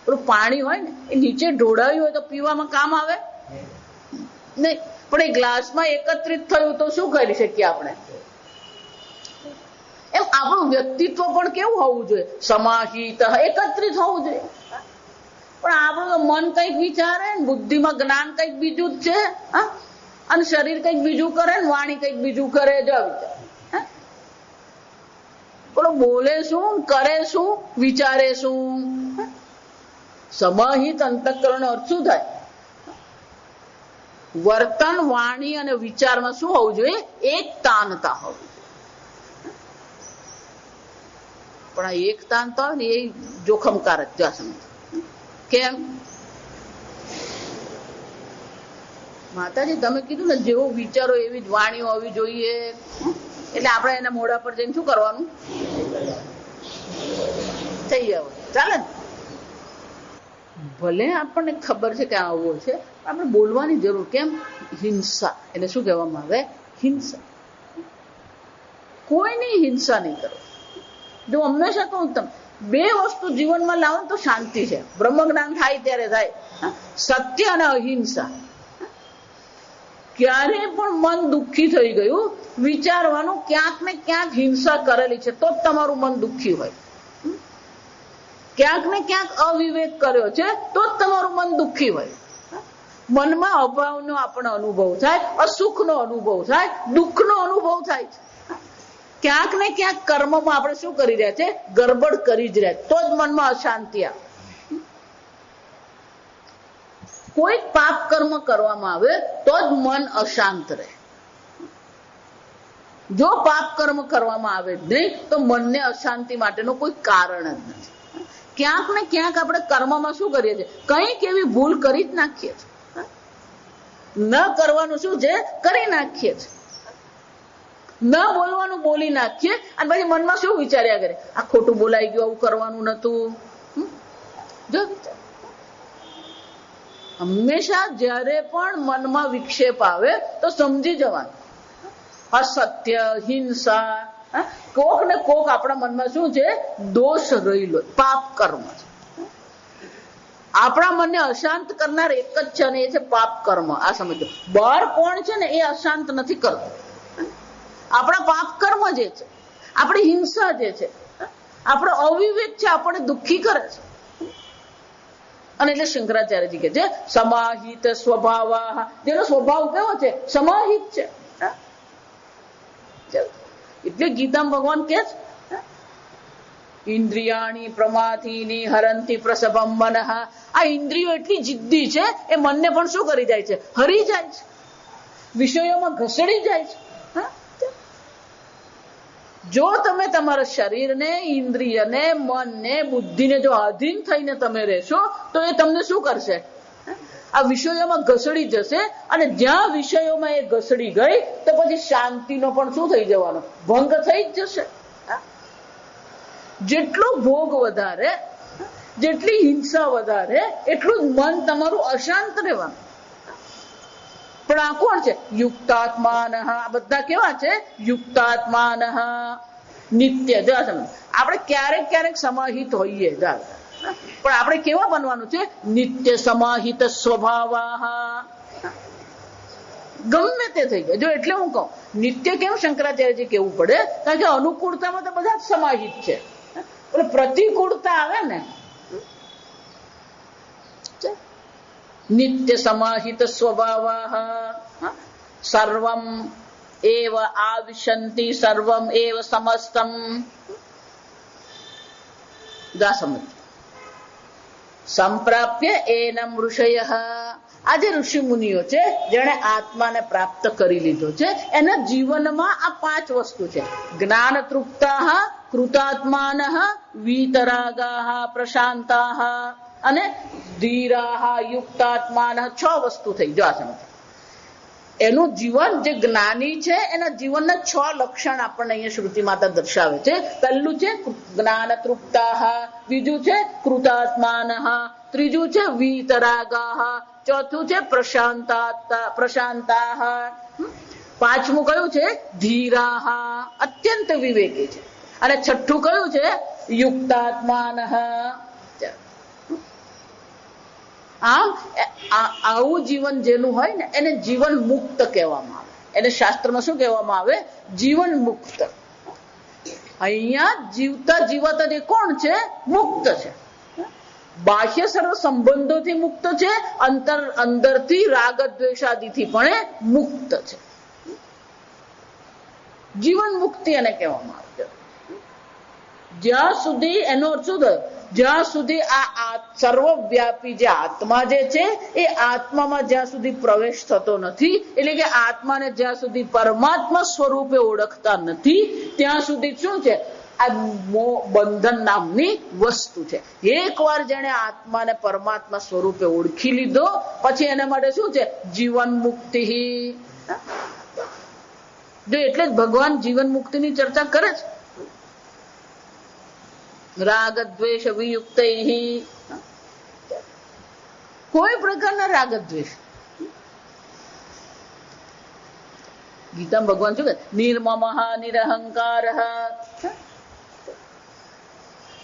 પેલું પાણી હોય ને, એ નીચે ઢોળાયું હોય તો પીવામાં કામ આવે નહીં, પણ એ ગ્લાસમાં એકત્રિત થયું તો શું કરી શકીએ આપણે? એમ આપણું વ્યક્તિત્વ પણ કેવું હોવું જોઈએ? સમાહિત, એકત્રિત હોવું જોઈએ. પણ આપણું મન કઈક વિચારે, બુદ્ધિમાં જ્ઞાન કઈક બીજું જ છે, અને શરીર કઈક બીજું કરે ને વાણી કઈક બીજું કરે. જો વિચાર બોલે શું, કરે શું, વિચારે શું? સમાહિત અંતઃકરણ અર્થ શું થાય? વર્તન, વાણી અને વિચારમાં શું હોવું જોઈએ? એકતાનતા હોવી જોઈએ. પણ આ એકતાનતા હોય ને એ જોખમકારક ત્યાં સમજ. કેમ? માતાજી તમે કીધું ને જેવો વિચારો એવી જ વાણીઓ હોવી જોઈએ, એટલે આપણે એના મોઢા પર જઈને શું કરવાનું? થઈ જાવ, ચાલે ને? ભલે આપણને ખબર છે કે આવો છે, આપણે બોલવાની જરૂર. કેમ? હિંસા એટલે શું કહેવામાં આવે? હિંસા. કોઈની હિંસા નહીં કરો. જો હંમેશા કહું તમે બે વસ્તુ જીવનમાં લાવો તો શાંતિ છે. બ્રહ્મ જ્ઞાન થાય ત્યારે થાય. સત્ય અને અહિંસા. ક્યારે પણ મન દુઃખી થઈ ગયું વિચારવાનું ક્યાંક ને ક્યાંક હિંસા કરેલી છે તો જ તમારું મન દુઃખી હોય. ક્યાંક ને ક્યાંક અવિવેક કર્યો છે તો જ તમારું મન દુઃખી હોય. મનમાં અભાવનો આપણને અનુભવ થાય, અસુખનો અનુભવ થાય, દુઃખનો અનુભવ થાય છે. ક્યાંક ને ક્યાંક કર્મમાં આપણે શું કરી રહ્યા છે? ગરબડ કરી જ રહ્યા, તો જ મનમાં અશાંતિ આવે. કોઈ પાપ કર્મ કરવામાં આવે તો જ મન અશાંત રહે. જો પાપ કર્મ કરવામાં આવે જ નહીં તો મનને અશાંતિ માટેનું કોઈ કારણ જ નથી. ક્યાંક ને ક્યાંક આપણે કર્મમાં શું કરીએ છીએ? કંઈક એવી ભૂલ કરી જ નાખીએ છીએ. ન કરવાનું શું છે? કરી નાખીએ છીએ. ન બોલવાનું બોલી નાખીએ અને પછી મનમાં શું વિચાર્યા કરે? આ ખોટું બોલાઈ ગયું, આવું કરવાનું નતું. જો હંમેશા જ્યારે પણ મનમાં વિક્ષેપ આવે તો સમજી જવાનું અસત્ય, હિંસા, કોક ને કોક આપણા મનમાં શું છે? દોષ રહેલો, પાપ કર્મ છે. આપણા મનને અશાંત કરનાર એક જ છે ને એ છે પાપ કર્મ. આ સમજો. બહાર કોણ છે ને એ અશાંત નથી કરતું. આપણા પાપ કર્મ જે છે, આપણી હિંસા જે છે, આપણો અવિવેક છે, આપણને દુઃખી કરે છે. અને એટલે શંકરાચાર્યજી કે છે સમાહિત સ્વભાવ, જેનો સ્વભાવ કેવો છે? સમાહિત છે. એટલે ગીતામાં ભગવાન કે છે ઇન્દ્રિયાણી પ્રમાથીની હરંતી પ્રસભમ મનઃ. આ ઇન્દ્રિયો એટલી જિદ્દી છે એ મનને પણ શું કરી જાય છે? હરી જાય છે, વિષયોમાં ઘસડી જાય છે. જો તમે તમારા શરીરને, ઇન્દ્રિયને, મનને, બુદ્ધિને જો આધીન થઈને તમે રહેશો તો એ તમને શું કરશે? આ વિષયોમાં ઘસડી જશે. અને જ્યાં વિષયોમાં એ ઘસડી ગઈ તો પછી શાંતિનો પણ શું થઈ જવાનો? ભંગ થઈ જ જશે. જેટલો ભોગ વધારે, જેટલી હિંસા વધારે, એટલું જ મન તમારું અશાંત રહેવાનું. પણ આ કોણ છે? યુક્તાત્માન. આ બધા કેવા છે? યુક્તાત્માન નિત્ય. આપણે ક્યારેક ક્યારેક સમાહિત હોઈએ, પણ આપણે કેવા બનવાનું છે? નિત્ય સમાહિત સ્વભાવ. ગમે તે થઈ ગયા. જો એટલે હું કહું નિત્ય કેમ શંકરાચાર્યજી કેવું પડે? કારણ કે અનુકૂળતામાં તો બધા જ સમાહિત છે. પ્રતિકૂળતા આવે ને, નિત્ય સમાહિત સ્વભાવ. સર્વમ એવ આવિશંતિ સર્વમ એવ સમસ્તમ. સમજ. સંપ્રાપ્ય એનમ ઋષયઃ. આ જે ઋષિ મુનિઓ છે જેણે આત્માને પ્રાપ્ત કરી લીધો છે એના જીવનમાં આ 5 વસ્તુ છે. જ્ઞાન તૃપ્તાઃ, કૃતાત્માનઃ, વીતરાગાઃ, પ્રશાંતાઃ અને ધીરાઃ, યુક્તાત્માનઃ. 6 વસ્તુ થઈ. જો આ સમજ. એનું જીવન જે જ્ઞાની છે એના જીવનના 6 લક્ષણ આપણને અહીંયા શ્રુતિ માતા દર્શાવે છે. પહેલું છે જ્ઞાન તૃપ્તાઃ, બીજું છે કૃતાત્માનઃ, ત્રીજું છે વીતરાગાઃ, ચોથું છે પ્રશાંતાઃ, પાંચમું કયું છે? ધીરાઃ, અત્યંત વિવેકી છે. અને છઠ્ઠું કયું છે? યુક્તાત્માનઃ. આવું જીવન જેનું હોય ને એને જીવન મુક્ત કહેવામાં આવે. એને શાસ્ત્રમાં શું કહેવામાં આવે? જીવન મુક્ત. અહીંયા જીવતા જીવતા જે કોણ છે? મુક્ત છે. બાહ્ય સર્વ સંબંધોથી મુક્ત છે, અંદરથી રાગ દ્વેષાદિથી પણ મુક્ત છે. જીવન મુક્તિ એને કહેવામાં આવે છે. જ્યાં સુધી એનો અર્થ શું થયો, જ્યાં સુધી આ સર્વવ્યાપી જે આત્મા જે છે એ આત્મામાં જ્યાં સુધી પ્રવેશ થતો નથી, એટલે કે આત્માને જ્યાં સુધી પરમાત્મા સ્વરૂપે ઓળખતા નથી ત્યાં સુધી શું છે, આ બંધન નામની વસ્તુ છે. એકવાર જેને આત્માને પરમાત્મા સ્વરૂપે ઓળખી લીધો પછી એના માટે શું છે, જીવન મુક્તિ. જો એટલે જ ભગવાન જીવન મુક્તિની ચર્ચા કરે છે. રાગ દ્વેષ વિયુક્ત, કોઈ પ્રકારના રાગ દ્વેષ. ગીતા ભગવાન શું કહે, નિર્મમ નિરહંકાર.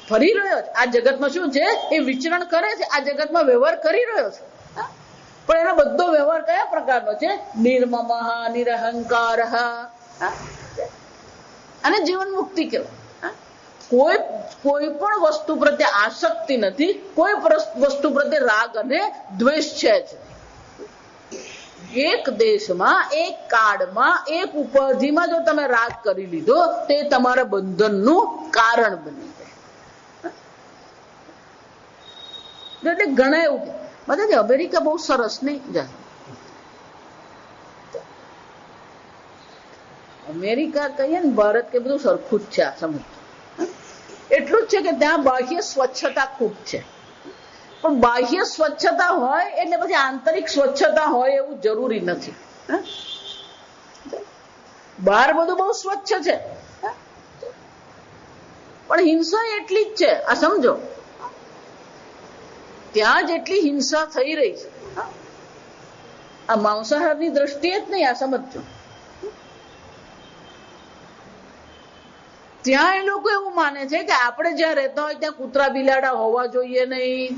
ફરી રહ્યો છે આ જગતમાં, શું છે એ વિચરણ કરે છે, આ જગતમાં વ્યવહાર કરી રહ્યો છે, પણ એનો બધો વ્યવહાર કયા પ્રકારનો છે, નિર્મમ નિરહંકાર અને જીવન મુક્તિ કહેવાય. કોઈ પણ વસ્તુ પ્રત્યે આસક્તિ નથી, કોઈ વસ્તુ પ્રત્યે રાગ અને દ્વેષ છે જ. એક દેશમાં, એક કાળમાં, એક ઉપાધિમાં જો તમે રાગ કરી લીધો તે તમારા બંધનનું કારણ બની જાય. એટલે ઘણા એવું બધા અમેરિકા બહુ સરસ નહીં જાય. અમેરિકા કહીએ ને ભારત કે બધું સરખું જ છે. આ સમજ એટલું જ છે કે ત્યાં બાહ્ય સ્વચ્છતા ખૂબ છે, પણ બાહ્ય સ્વચ્છતા હોય એટલે પછી આંતરિક સ્વચ્છતા હોય એવું જરૂરી નથી. બહાર બધું બહુ સ્વચ્છ છે પણ હિંસા એટલી જ છે. આ સમજો, ત્યાં જેટલી હિંસા થઈ રહી છે આ માંસાહારની દ્રષ્ટિએ જ નહીં. આ સમજો, ત્યાં એ લોકો એવું માને છે કે આપણે જ્યાં રહેતા હોય ત્યાં કૂતરા બિલાડા હોવા જોઈએ નહીં.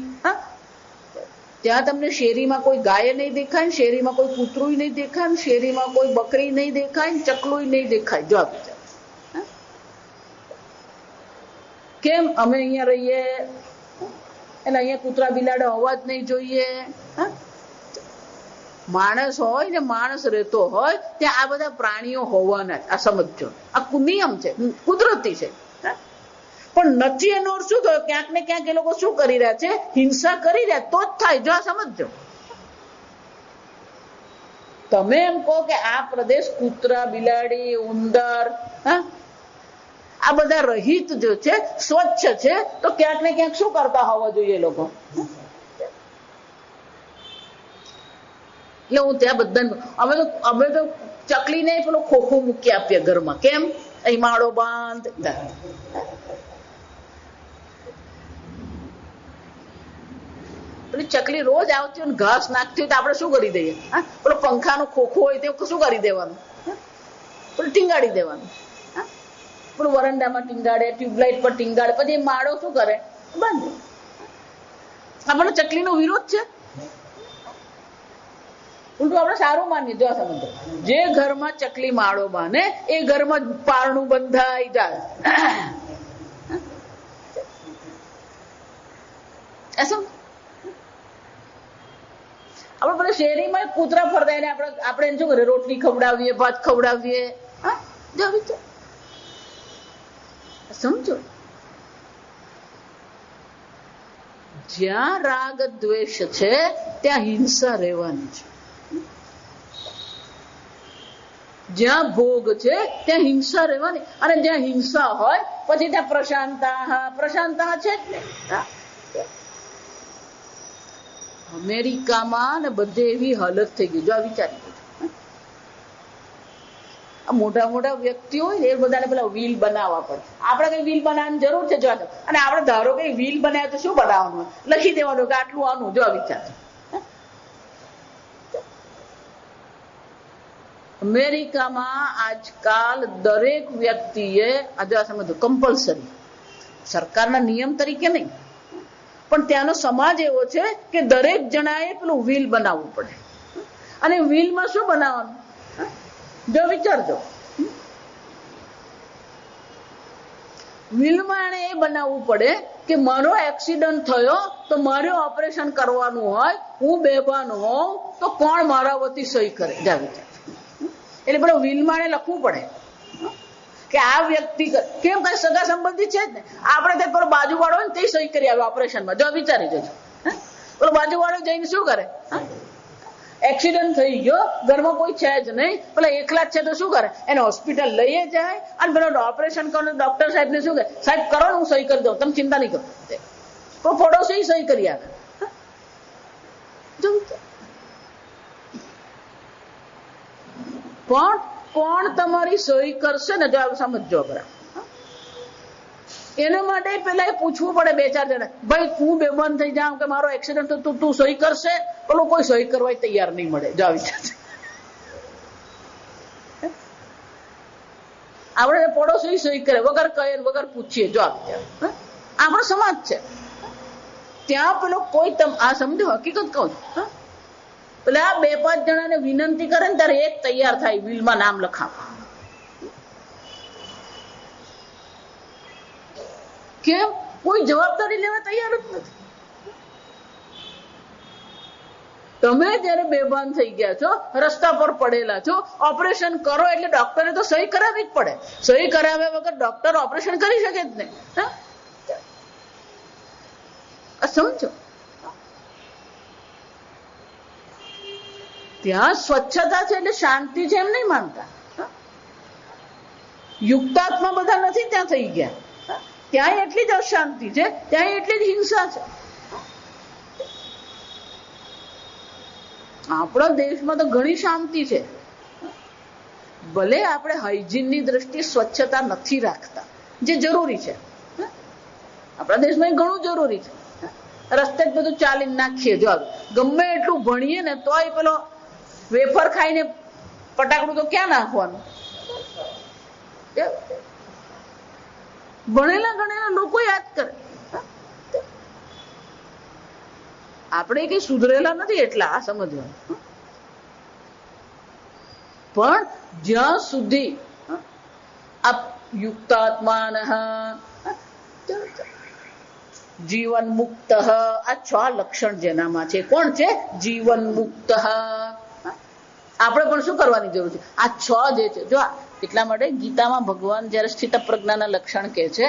ત્યાં તમને શેરીમાં કોઈ ગાય નહીં દેખાય, શેરીમાં કોઈ કૂતરું નહીં દેખાય, શેરીમાં કોઈ બકરી નહીં દેખાય, ચકલું નહીં દેખાય. જો કેમ અમે અહીંયા રહીએ એટલે અહીંયા કૂતરા બિલાડા હોવા જ નહીં જોઈએ. માણસ હોય ને માણસ રહેતો હોય ત્યાં આ બધા પ્રાણીઓ હોવાના જ. આ સમજો, આ નિયમ છે, કુદરતી છે. પણ નથી એનો અર્થ શું થયો, ક્યાંક ને ક્યાંક એ લોકો શું કરી રહ્યા છે, હિંસા કરી રહ્યા, તો જ થાય. જો આ સમજો, તમે એમ કહો કે આ પ્રદેશ કૂતરા બિલાડી ઉંદર આ બધા રહિત જો છે, સ્વચ્છ છે, તો ક્યાંક ને ક્યાંક શું કરતા હોવા જોઈએ લોકો. એટલે હું ત્યાં બધા અમે તો ચકલી ને પેલો ખોખું મૂકી આપીએ ઘરમાં. કેમ, અહીં માળો બાંધ. પેલી ચકલી રોજ આવતી હોય ઘાસ નાખતી હોય તો આપણે શું કરી દઈએ, પેલો પંખાનો ખોખું હોય તે શું કરી દેવાનું, પેલું ટીંગાડી દેવાનું. પેલું વરંડામાં ટીંગાડે, ટ્યુબલાઇટ પર ટીંગાડે, પછી માળો શું કરે, બાંધે. આપણને ચકલીનો વિરોધ છે. ઉલટું આપણે સારું માનીએ. જો સમજો, જે ઘરમાં ચકલી માળો બાંધે એ ઘરમાં પારણું બંધાઈ જાય. આપણે પેલા શેરીમાં કૂતરા ફરતા એને આપણે શું કરીએ, રોટલી ખવડાવીએ, ભાત ખવડાવીએ. સમજો, જ્યાં રાગ દ્વેષ છે ત્યાં હિંસા રહેવાની છે, જ્યાં ભોગ છે ત્યાં હિંસા રહેવાની. અને જ્યાં હિંસા હોય પછી ત્યાં પ્રશાંતતા છે જ ને. અમેરિકામાં ને બધે એવી હાલત થઈ ગઈ. જો આ વિચારી, મોટા મોટા વ્યક્તિઓ હોય ને એ બધાને પેલા વ્હીલ બનાવવા પડે. આપણે કઈ વ્હીલ બનાવવાની જરૂર છે? જો અને આપણે ધારો કઈ વ્હીલ બનાવે તો શું બનાવવાનું, લખી દેવાનું કે આટલું આનું. જો વિચાર, અમેરિકામાં આજકાલ દરેક વ્યક્તિએ આજે આ સમજો કમ્પલસરી, સરકારના નિયમ તરીકે નહીં, પણ ત્યાંનો સમાજ એવો છે કે દરેક જણાએ પેલું વ્હીલ બનાવવું પડે. અને વ્હીલમાં શું બનાવવાનું, જો વિચારજો, વ્હીલમાં એને એ બનાવવું પડે કે મારો એક્સિડન્ટ થયો તો મારે ઓપરેશન કરવાનું હોય, હું બેભાન હોઉં તો કોણ મારા વતી સહી કરે. એટલે પેલો વ્હીલમાં એને લખવું પડે. કે આ વ્યક્તિ કેમ કઈ સગા સંબંધી છે જ ને. આપણે તે પેલો બાજુવાળો હોય ને તે સહી કરી આવે ઓપરેશનમાં. જો વિચારી જજો, પેલો બાજુવાળો જઈને શું કરે? એક્સિડન્ટ થઈ ગયો, ઘરમાં કોઈ છે જ નહીં, પેલા એકલા જ છે તો શું કરે? એને હોસ્પિટલ લઈએ જાય અને પેલો ઓપરેશન કરો ડોક્ટર સાહેબ ને શું કહે? સાહેબ કરો ને હું સહી કરી દઉં, તમે ચિંતા નહીં કરો. તો પડોશી સહી કરી આવે. પણ કોણ તમારી સહી કરશે ને? જો સમજો બરાબર. એના માટે પેલા પૂછવું પડે 2-4 જણા, ભાઈ તું બેભાન થઈ જાવ કે મારો એક્સિડન્ટ તો તું સહી કરશે? પેલો કોઈ સહી કરવા તૈયાર નહીં મળે. જો આપણે પડોશી સહી કરે વગર કહે વગર પૂછીએ. જો આપણો સમાજ છે ત્યાં પેલો કોઈ આ સમજો હકીકત કહું છું, એટલે આ 2-5 જણાને વિનંતી કરે ને ત્યારે એક તૈયાર થાય વિલમાં નામ લખાવવા. કેમ? કોઈ જવાબદારી લેવા તૈયાર જ નથી. તમે જયારે બેભાન થઈ ગયા છો, રસ્તા પર પડેલા છો, ઓપરેશન કરો એટલે ડોક્ટરે તો સહી કરાવવી જ પડે. સહી કરાવ્યા વગર ડોક્ટર ઓપરેશન કરી શકે જ નહીં. સમજો, ત્યાં સ્વચ્છતા છે એટલે શાંતિ છે એમ નહીં માનતા. યુક્તાત્મા બધા નથી ત્યાં થઈ ગયા. ત્યાં એટલી જ અશાંતિ છે, ત્યાં એટલી જ હિંસા છે. આપણા દેશમાં તો ઘણી શાંતિ છે. ભલે આપણે હાઇજીનની દ્રષ્ટિએ સ્વચ્છતા નથી રાખતા, જે જરૂરી છે. આપણા દેશમાં ઘણું જરૂરી છે. રસ્તે જ બધું ચાલીને નાખીએ. જો ગમે એટલું ભણીએ ને તોય પેલો વેફર ખાઈને ફટાકડું તો ક્યાં નાખવાનું? ભણેલા ગણેલા લોકો યાદ કરે. આપણે કઈ સુધરેલા નથી એટલા, આ સમજવાનું. પણ જ્યાં સુધી આ યુક્તાત્માન જીવન મુક્ત, આ 6 લક્ષણ જેનામાં છે. કોણ છે? જીવન મુક્ત. આપણે પણ શું કરવાની જરૂર છે? આ 6 જે છે. જો એટલા માટે ગીતામાં ભગવાન જયારે સ્થિત પ્રજ્ઞાના લક્ષણ કે છે,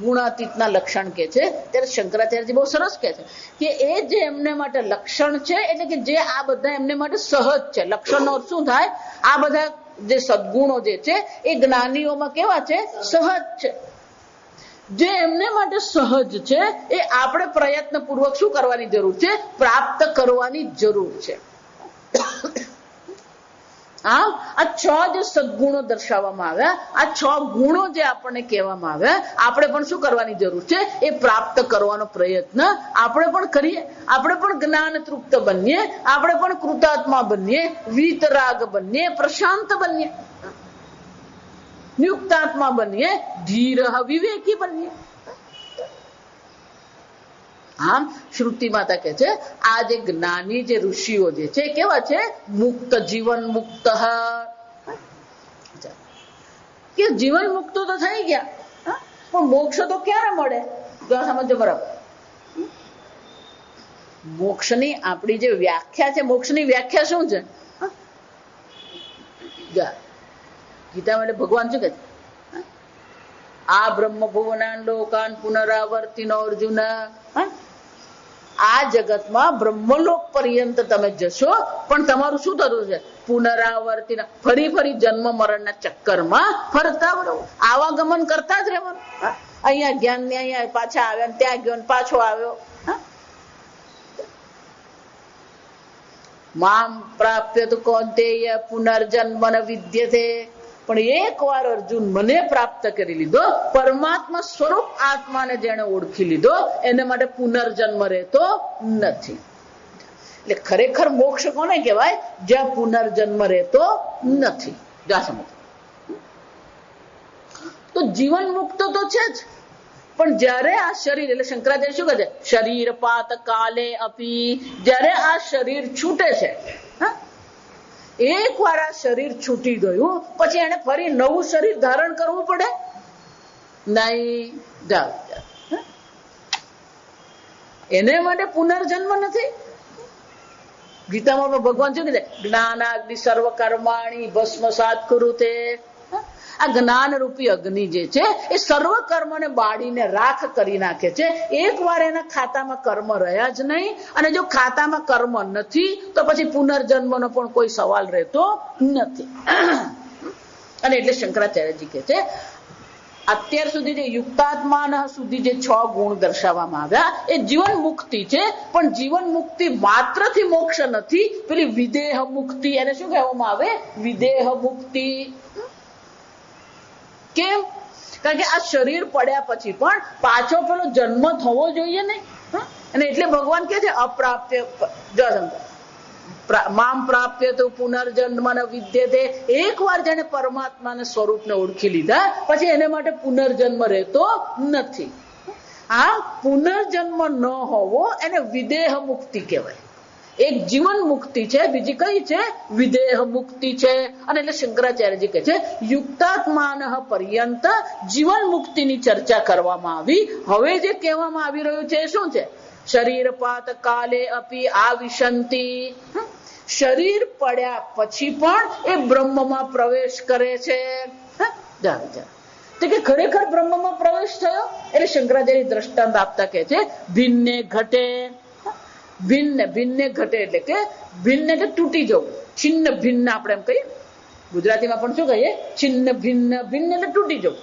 ગુણાતીતના લક્ષણ કે છે, ત્યારે શંકરાચાર્યજી બહુ સરસ કે છે કે એ જે એમને માટે લક્ષણ છે એટલે કે જે આ બધા એમને માટે સહજ છે. લક્ષણનો શું થાય? આ બધા જે સદગુણો જે છે એ જ્ઞાનીઓમાં કેવા છે? સહજ છે. જે એમને માટે સહજ છે એ આપણે પ્રયત્નપૂર્વક શું કરવાની જરૂર છે? પ્રાપ્ત કરવાની જરૂર છે. આ 6 જે સદગુણો દર્શાવવામાં આવ્યા, આ 6 ગુણો જે આપણને કહેવામાં આવ્યા, આપણે પણ શું કરવાની જરૂર છે? એ પ્રાપ્ત કરવાનો પ્રયત્ન આપણે પણ કરીએ. આપણે પણ જ્ઞાન તૃપ્ત બનીએ, આપણે પણ કૃતાત્મા બનીએ, વીતરાગ બનીએ, પ્રશાંત બનીએ, નિયુક્તાત્મા બનીએ, ધીર વિવેકી બનીએ. આમ શ્રુતિ માતા કે છે આ જે જ્ઞાની જે ઋષિઓ જે છે કેવા છે? મુક્ત, જીવન મુક્ત. કે જીવન મુક્ત તો થઈ ગયા, પણ મોક્ષ તો ક્યારે મળે? જો સમજો બરાબર. મોક્ષની આપણી જે વ્યાખ્યા છે, મોક્ષની વ્યાખ્યા શું છે? ગીતામાં ભગવાન શું કહે છે? આ બ્રહ્મ ભુવનાન લોકાન પુનરાવર્તિનો અર્જુન. આ જગતમાં બ્રહ્મલોક પર્યંત તમે જશો, પણ તમારું શું થતું છે? પુનરાવર્તિન, ફરી ફરી જન્મ મરણના ચક્કરમાં ફરતા આવાગમન કરતા જ રહેવાનું. અહીંયા જ્ઞાન ને અહીંયા પાછા આવ્યા, ત્યાં ગયો પાછો આવ્યો. મામ પ્રાપ્ય તો કૌંતેય પુનર્જન્મ ન વિદ્યતે. પણ એકવાર અર્જુન મને પ્રાપ્ત કરી લીધો, પરમાત્મા સ્વરૂપ આત્માને જેને ઓળખી લીધો, એને માટે પુનર્જન્મ રહેતો નથી. એટલે ખરેખર મોક્ષ કોને કહેવાય? જ્યાં પુનર્જન્મ રહેતો નથી. જા સમજ. તો જીવન મુક્ત તો છે જ, પણ જયારે આ શરીર, એટલે શંકરાચાર્ય શું કહે છે? શરીર પાત કાલે અપી. જયારે આ શરીર છૂટે છે, એક વાર આ શરીર છૂટી ગયું પછી એને ફરી નવું શરીર ધારણ કરવું પડે નહીં. એને માટે પુનર્જન્મ નથી. ગીતામાં ભગવાન શું કહે છે? જ્ઞાનાગ્નિ સર્વ કર્માણી ભસ્મસાત કુરુતે. આ જ્ઞાન રૂપી અગ્નિ જે છે એ સર્વ કર્મને બાળીને રાખ કરી નાખે છે. એકવાર એના ખાતામાં કર્મ રહ્યા જ નહીં, અને જો ખાતામાં કર્મ નથી તો પછી પુનર્જન્મનો પણ કોઈ સવાલ રહેતો નથી. અને એટલે શંકરાચાર્યજી કહે છે અત્યાર સુધી જે યુક્તાત્માન સુધી જે 6 ગુણ દર્શાવવામાં આવ્યા એ જીવન મુક્તિ છે, પણ જીવન મુક્તિ માત્રથી મોક્ષ નથી. પેલી વિદેહ મુક્તિ, એને શું કહેવામાં આવે? વિદેહ મુક્તિ. કેમ? કારણ કે આ શરીર પડ્યા પછી પણ પાછો પેલો જન્મ થવો જોઈએ ને. અને એટલે ભગવાન કે છે અપ્રાપ્ય મામ પ્રાપ્ય તો પુનર્જન્મ ન વિદ્યતે. એકવાર જેને પરમાત્માના સ્વરૂપને ઓળખી લીધા પછી એને માટે પુનર્જન્મ રહેતો નથી. આ પુનર્જન્મ ન હોવો એને વિદેહ મુક્તિ કહેવાય. એક જીવન મુક્તિ છે, બીજી કઈ છે? વિદેહ મુક્તિ છે. અને એટલે શંકરાચાર્યજી કહે છે યુક્તાત્માન પર્યંત જીવન મુક્તિની ચર્ચા કરવામાં આવી. હવે જે કહેવામાં આવી રહ્યું છે એ શું છે? શરીરપાત કાલે અપી આવિશંતિ. શરીર પડ્યા પછી પણ એ બ્રહ્મમાં પ્રવેશ કરે છે. કે ખરેખર બ્રહ્મમાં પ્રવેશ થયો. એટલે શંકરાચાર્ય દ્રષ્ટાંત આપતા કહે છે ભિન્ને ઘટે. ભિન્ન ઘટે એટલે કે ભિન્ન એટલે તૂટી જવું. છિન્ન ભિન્ન આપણે એમ કહીએ, ગુજરાતીમાં પણ શું કહીએ? છિન્ન ભિન્ન. ભિન્ન એટલે તૂટી જવું.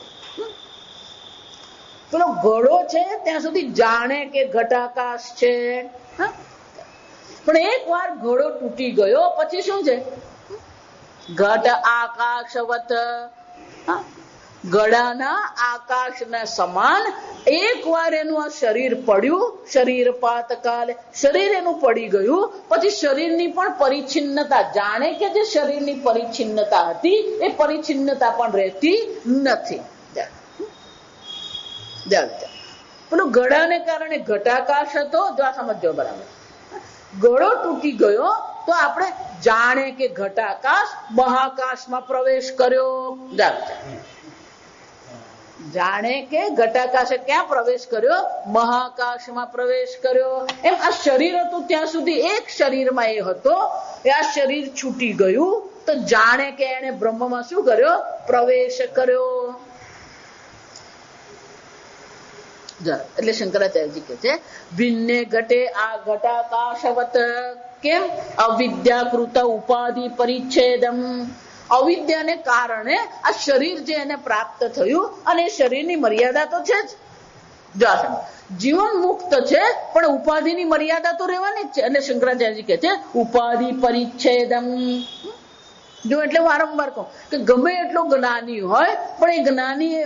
પેલો ઘડો છે ત્યાં સુધી જાણે કે ઘટાકાશ છે, પણ એક વાર ઘડો તૂટી ગયો પછી શું છે? ઘટ આકાશવત. ગળાના આકાશના સમાન એક વાર એનું આ શરીર પડ્યું. શરીર પાતકાલે શરીર એનું પડી ગયું પછી શરીરની પણ પરિચ્છિન્નતા, જાણે કે જે શરીરની પરિચ્છિન્નતા હતી એ પરિચ્છિન્નતા પણ રહેતી નથી. પેલું ગળાને કારણે ઘટાકાશ હતો. જો આ સમજો બરાબર. ગળો તૂટી ગયો તો આપણે જાણે કે ઘટાકાશ મહાકાશમાં પ્રવેશ કર્યો. જાણે કે ઘટાકાશે ક્યાં પ્રવેશ કર્યો? મહાકાશમાં પ્રવેશ કર્યો. એમ આ શરીર હતું ત્યાં સુધી એક શરીરમાં એ હતો. આ શરીર છૂટી ગયું તો જાણે કે એને બ્રહ્મમાં શું કર્યો? પ્રવેશ કર્યો. એટલે શંકરાચાર્યજી કહે છે ભિન્ને ઘટે આ ઘટાકાશવત. કેમ? અવિદ્યાકૃત ઉપાધિ પરિચ્છેદમ. અવિદ્યાને કારણે આ શરીર જે એને પ્રાપ્ત થયું, અને શરીરની મર્યાદા તો છે જ. જીવન મુક્ત છે પણ ઉપાધિની મર્યાદા તો રહેવાની જ છે. અને શંકરાચાર્યજી કહે છે ઉપાધિ પરિચ્છેદમ. જો એટલે વારંવાર કહું કે ગમે એટલો જ્ઞાની હોય પણ એ જ્ઞાની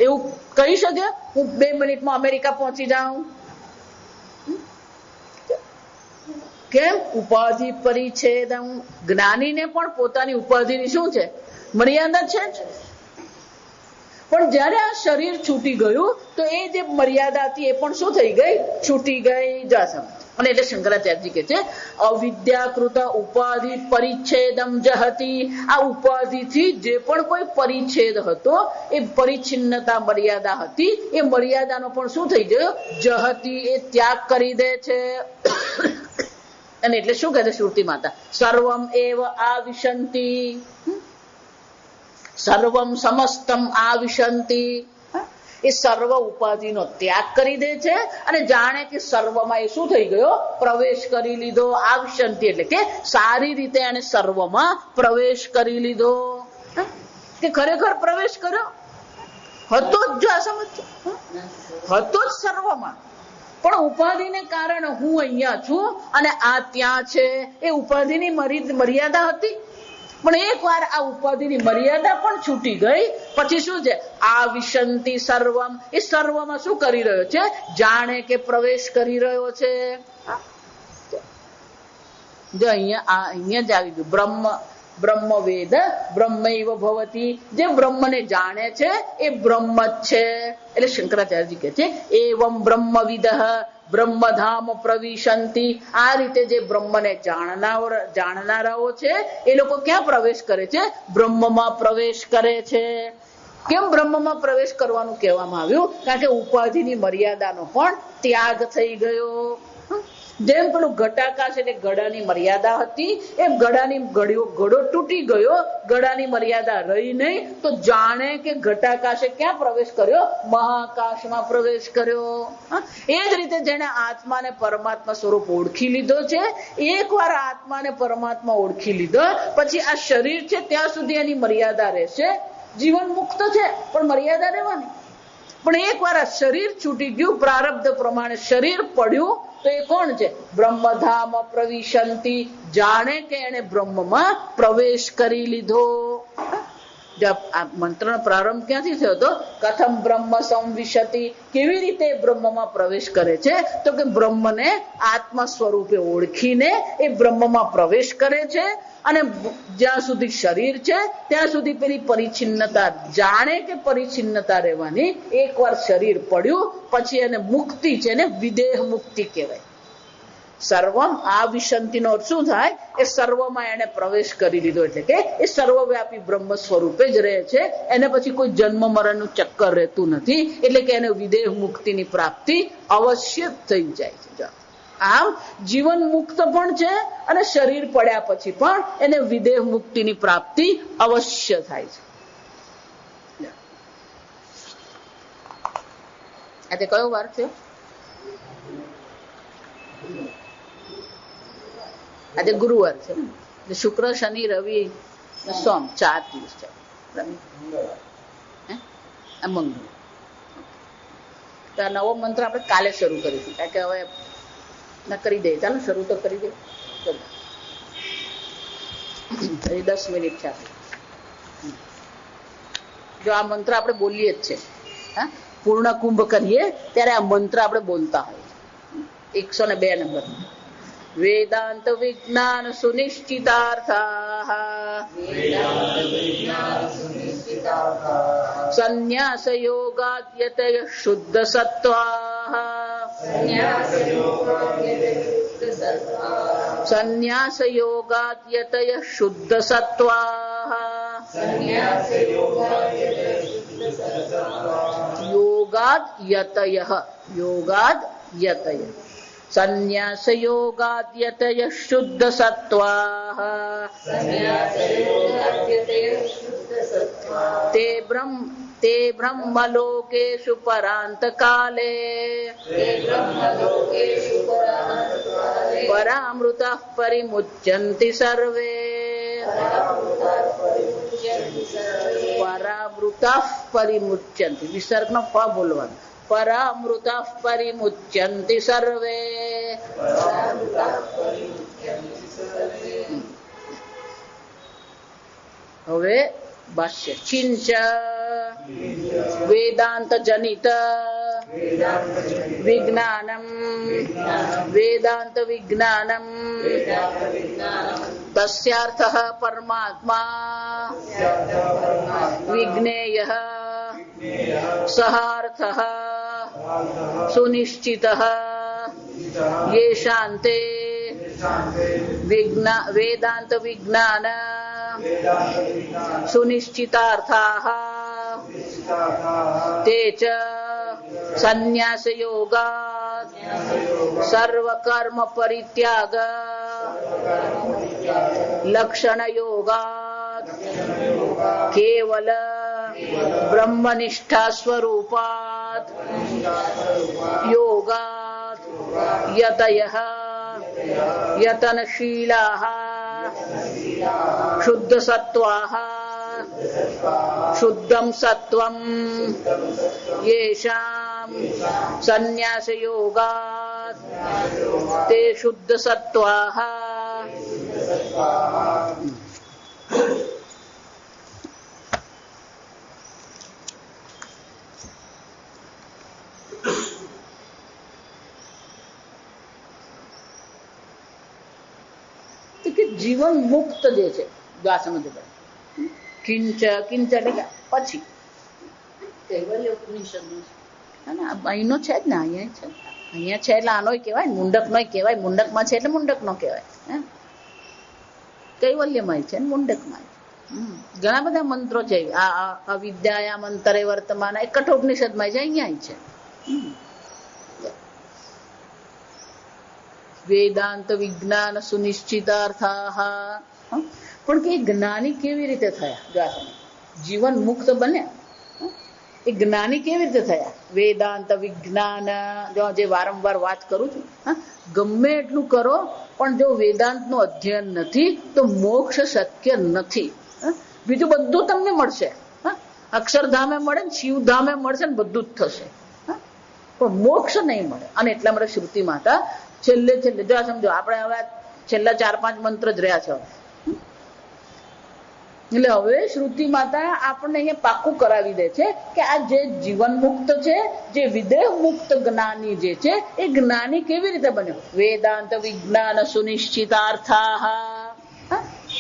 એવું કહી શકે હું 2 મિનિટમાં અમેરિકા પહોંચી જાઉં? કેમ? ઉપાધિ પરિચ્છેદમ. જ્ઞાનીને પણ પોતાની ઉપાધિની શું છે? મર્યાદા છે જ. પણ જયારે આ શરીર છૂટી ગયું તો એ જે મર્યાદા હતી એ પણ શું થઈ ગઈ? છૂટી ગઈ. અને એટલે શંકરાચાર્યજી કહે છે અવિદ્યાકૃત ઉપાધિ પરિચ્છેદમ જહતી. આ ઉપાધિથી જે પણ કોઈ પરિચ્છેદ હતો, એ પરિચ્છિન્નતા મર્યાદા હતી, એ મર્યાદાનો પણ શું થઈ ગયો? જહતી. એ ત્યાગ કરી દે છે. અને એટલે શું કહે છે શ્રુતિ માતા? સર્વમ એવ આવિશંતિ. સર્વમ સમસ્તમ આવિશંતિ. એ સર્વ ઉપાધિનો ત્યાગ કરી દે છે અને જાણે કે સર્વમાં એ શું થઈ ગયો? પ્રવેશ કરી લીધો. આવિશંતિ એટલે કે સારી રીતે એને સર્વમાં પ્રવેશ કરી લીધો. કે ખરેખર પ્રવેશ કર્યો હતો જ. જો આ સમજો, હતો જ સર્વમાં, પણ ઉપાધિને કારણે હું અહીંયા છું અને આ ત્યાં છે. એ ઉપાધિની મર્યાદા હતી, પણ એક વાર આ ઉપાધિની મર્યાદા પણ છૂટી ગઈ પછી શું છે? આ વિશંતિ સર્વમ. એ સર્વમાં શું કરી રહ્યો છે? જાણે કે પ્રવેશ કરી રહ્યો છે. જો અહીંયા જ આવી ગયું બ્રહ્મ. બ્રહ્મ વેદ બ્રહ્મૈવ ભવતી. જે બ્રહ્મને જાણે છે એ બ્રહ્મ જ છે. એટલે શંકરાચાર્યજી કહે છે એવમ બ્રહ્મવિદઃ બ્રહ્મધામ પ્રવિશંતિ. આ રીતે જે બ્રહ્મને જાણનારાઓ છે એ લોકો ક્યાં પ્રવેશ કરે છે? બ્રહ્મમાં પ્રવેશ કરે છે. કેમ બ્રહ્મમાં પ્રવેશ કરવાનું કહેવામાં આવ્યું? કારણ કે ઉપાધિની મર્યાદાનો પણ ત્યાગ થઈ ગયો. જેમ પેલું ઘટાકાશ એટલે ઘડાની મર્યાદા હતી, એમ ઘડો તૂટી ગયો, ઘડાની મર્યાદા રહી નહીં, તો જાણે કે ઘટાકાશે ક્યાં પ્રવેશ કર્યો? મહાકાશમાં પ્રવેશ કર્યો. એ જ રીતે જેને આત્માને પરમાત્મા સ્વરૂપ ઓળખી લીધો છે, એકવાર આત્માને પરમાત્મા ઓળખી લીધો પછી આ શરીર છે ત્યાં સુધી એની મર્યાદા રહેશે. જીવન મુક્ત છે પણ મર્યાદા રહેવાની. પણ એકવાર આ શરીર છૂટી ગયું, પ્રારબ્ધ પ્રમાણે શરીર પડ્યું, તો એ કોણ છે? બ્રહ્મધામ પ્રવિશંતિ, જાણે કે એને બ્રહ્મમાં પ્રવેશ કરી લીધો. આ મંત્રનો પ્રારંભ ક્યાંથી થયો હતો? કથમ બ્રહ્મ સંવિશતિ, કેવી રીતે બ્રહ્મમાં પ્રવેશ કરે છે? તો કે બ્રહ્મને આત્મા સ્વરૂપે ઓળખીને એ બ્રહ્મમાં પ્રવેશ કરે છે. અને જ્યાં સુધી શરીર છે ત્યાં સુધી પેલી પરિચ્છિન્નતા, જાણે કે પરિચ્છિન્નતા રહેવાની. એકવાર શરીર પડ્યું પછી એને મુક્તિ છે, એને વિદેહ મુક્તિ કહેવાય. સર્વમ આ વિશંતિનો અર્થ શું થાય? એ સર્વમાં એને પ્રવેશ કરી લીધો, એટલે કે એ સર્વવ્યાપી બ્રહ્મ સ્વરૂપે જ રહે છે. એને પછી કોઈ જન્મ મરણનું ચક્કર રહેતું નથી, એટલે કે એને વિદેહ મુક્તિની પ્રાપ્તિ અવશ્ય થઈ જાય છે. આમ જીવન મુક્ત પણ છે અને શરીર પડ્યા પછી પણ એને વિદેહ મુક્તિની પ્રાપ્તિ અવશ્ય થાય છે. આજે કયો વાર છે? આજે ગુરુવાર છે. શુક્ર, શનિ, રવિ, સોમ 4 દિવસ છે. મંગળ. તો નવો મંત્ર આપણે કાલે શરૂ કરીશું, કારણ કે હવે ના કરી દે. ચાલો શરૂ તો કરી દે. 10 મિનિટ છે. જો આ મંત્ર આપણે બોલીએ જ છે, પૂર્ણ કુંભ કરીએ ત્યારે આ મંત્ર આપણે બોલતા હોય. 102 નંબર. વેદાંત વિજ્ઞાન સુનિશ્ચિતાર્થાઃ સંન્યાસ યોગાદ્યતય શુદ્ધ સત્વાઃ સંન્યાસ યોગાદ્યતય શુદ્ધ સત્વાઃ યોગાદ્યતય સંન્યાસ યોગાદ્યતય શુદ્ધ સત્વાઃ તે બ્રહ્મલોકેષુ પરાંતકાલે પરામૃતઃ પરિમુચ્યન્તિ સર્વે પરામૃતઃ પરિમુચ્યન્તિ. વિસર્ગનો પ બોલવાનો. પરામૃતઃ પરિમુચ્યન્તિ સર્વે. હવે ભાષ્ય. ચિંચ વેદાંત જનિત વિજ્ઞાનમ વેદાંત વિજ્ઞાનમ તસ્યાર્થઃ પરમાત્મા વિજ્ઞેયઃ સહાર્થઃ સુનિશ્ચિતઃ યેષાન્તે વેદાંત વિજ્ઞાન સુનિશ્ચિતાર્થાઃ તે ચ સંન્યાસ યોગાत् સર્વકર્મ પરિત્યાગ લક્ષણ યોગાत् કેવલ બ્રહ્મનિષ્ઠા સ્વરૂપાत् યોગાत् યતયઃ યતનશીલાઃ શુદ્ધ સત્વાઃ શુદ્ધમ સત્વમ યેષામ સંન્યાસ યોગાत् તે શુદ્ધ સત્વાઃ. જીવન મુક્ત જે છે આ સમજ પડે. કિંચ કિંચ એટલે પછી અહીંનો છે જ ને, અહીંયા છે, અહીંયા છે એટલે આનો કહેવાય, મુંડક નો કહેવાય. મુંડકમાં છે એટલે મુંડક નો કહેવાય. કૈવલ્યમાં છે ને મુંડકમાં. ઘણા બધા મંત્રો છે. આ અવિદ્યા મંતરે વર્તમાન એ કઠોપનિષદમાં છે, અહીંયા છે. વેદાંત વિજ્ઞાન સુનિશ્ચિતાર્થાઃ. પણ કે જ્ઞાની કેવી રીતે થયા? જીવન મુક્ત બન્યા એ જ્ઞાની કેવી રીતે થયા? વેદાંત વિજ્ઞાન, જો જે વારંવાર વાત કરું છું, ગમે એટલું કરો પણ જો વેદાંતનું અધ્યયન નથી તો મોક્ષ શક્ય નથી. બીજું બધું તમને મળશે, અક્ષરધામે મળે ને શિવધામે મળશે ને બધું જ થશે, પણ મોક્ષ નહીં મળે. અને એટલા માટે શ્રુતિ માતા છેલ્લે જો સમજો, આપણે હવે છેલ્લા 4-5 મંત્ર જ રહ્યા છે. એટલે હવે શ્રુતિ માતા આપણને અહીંયા પાકું કરાવી દે છે કે આ જે જીવન મુક્ત છે, જે વિદેહ મુક્ત જ્ઞાની જે છે, એ જ્ઞાની કેવી રીતે બન્યો? વેદાંત વિજ્ઞાન સુનિશ્ચિતાર્થાઃ.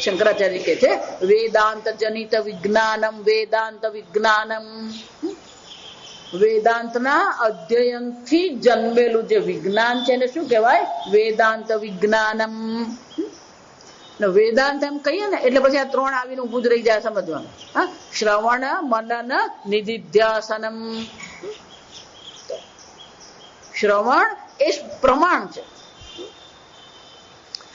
શંકરાચાર્ય કહે છે વેદાંત જનિત વિજ્ઞાનમ વેદાંત વિજ્ઞાનમ. વેદાંતના અધ્યયનથી જન્મેલું જે વિજ્ઞાન છે એને શું કહેવાય? વેદાંત વિજ્ઞાનમ. વેદાંત એમ કહીએ ને એટલે પછી આ 3 આવીને ઉભું જ રહી જાય સમજવાનું. શ્રવણ મનન નિધિધ્યાસનમ. શ્રવણ એ પ્રમાણ છે.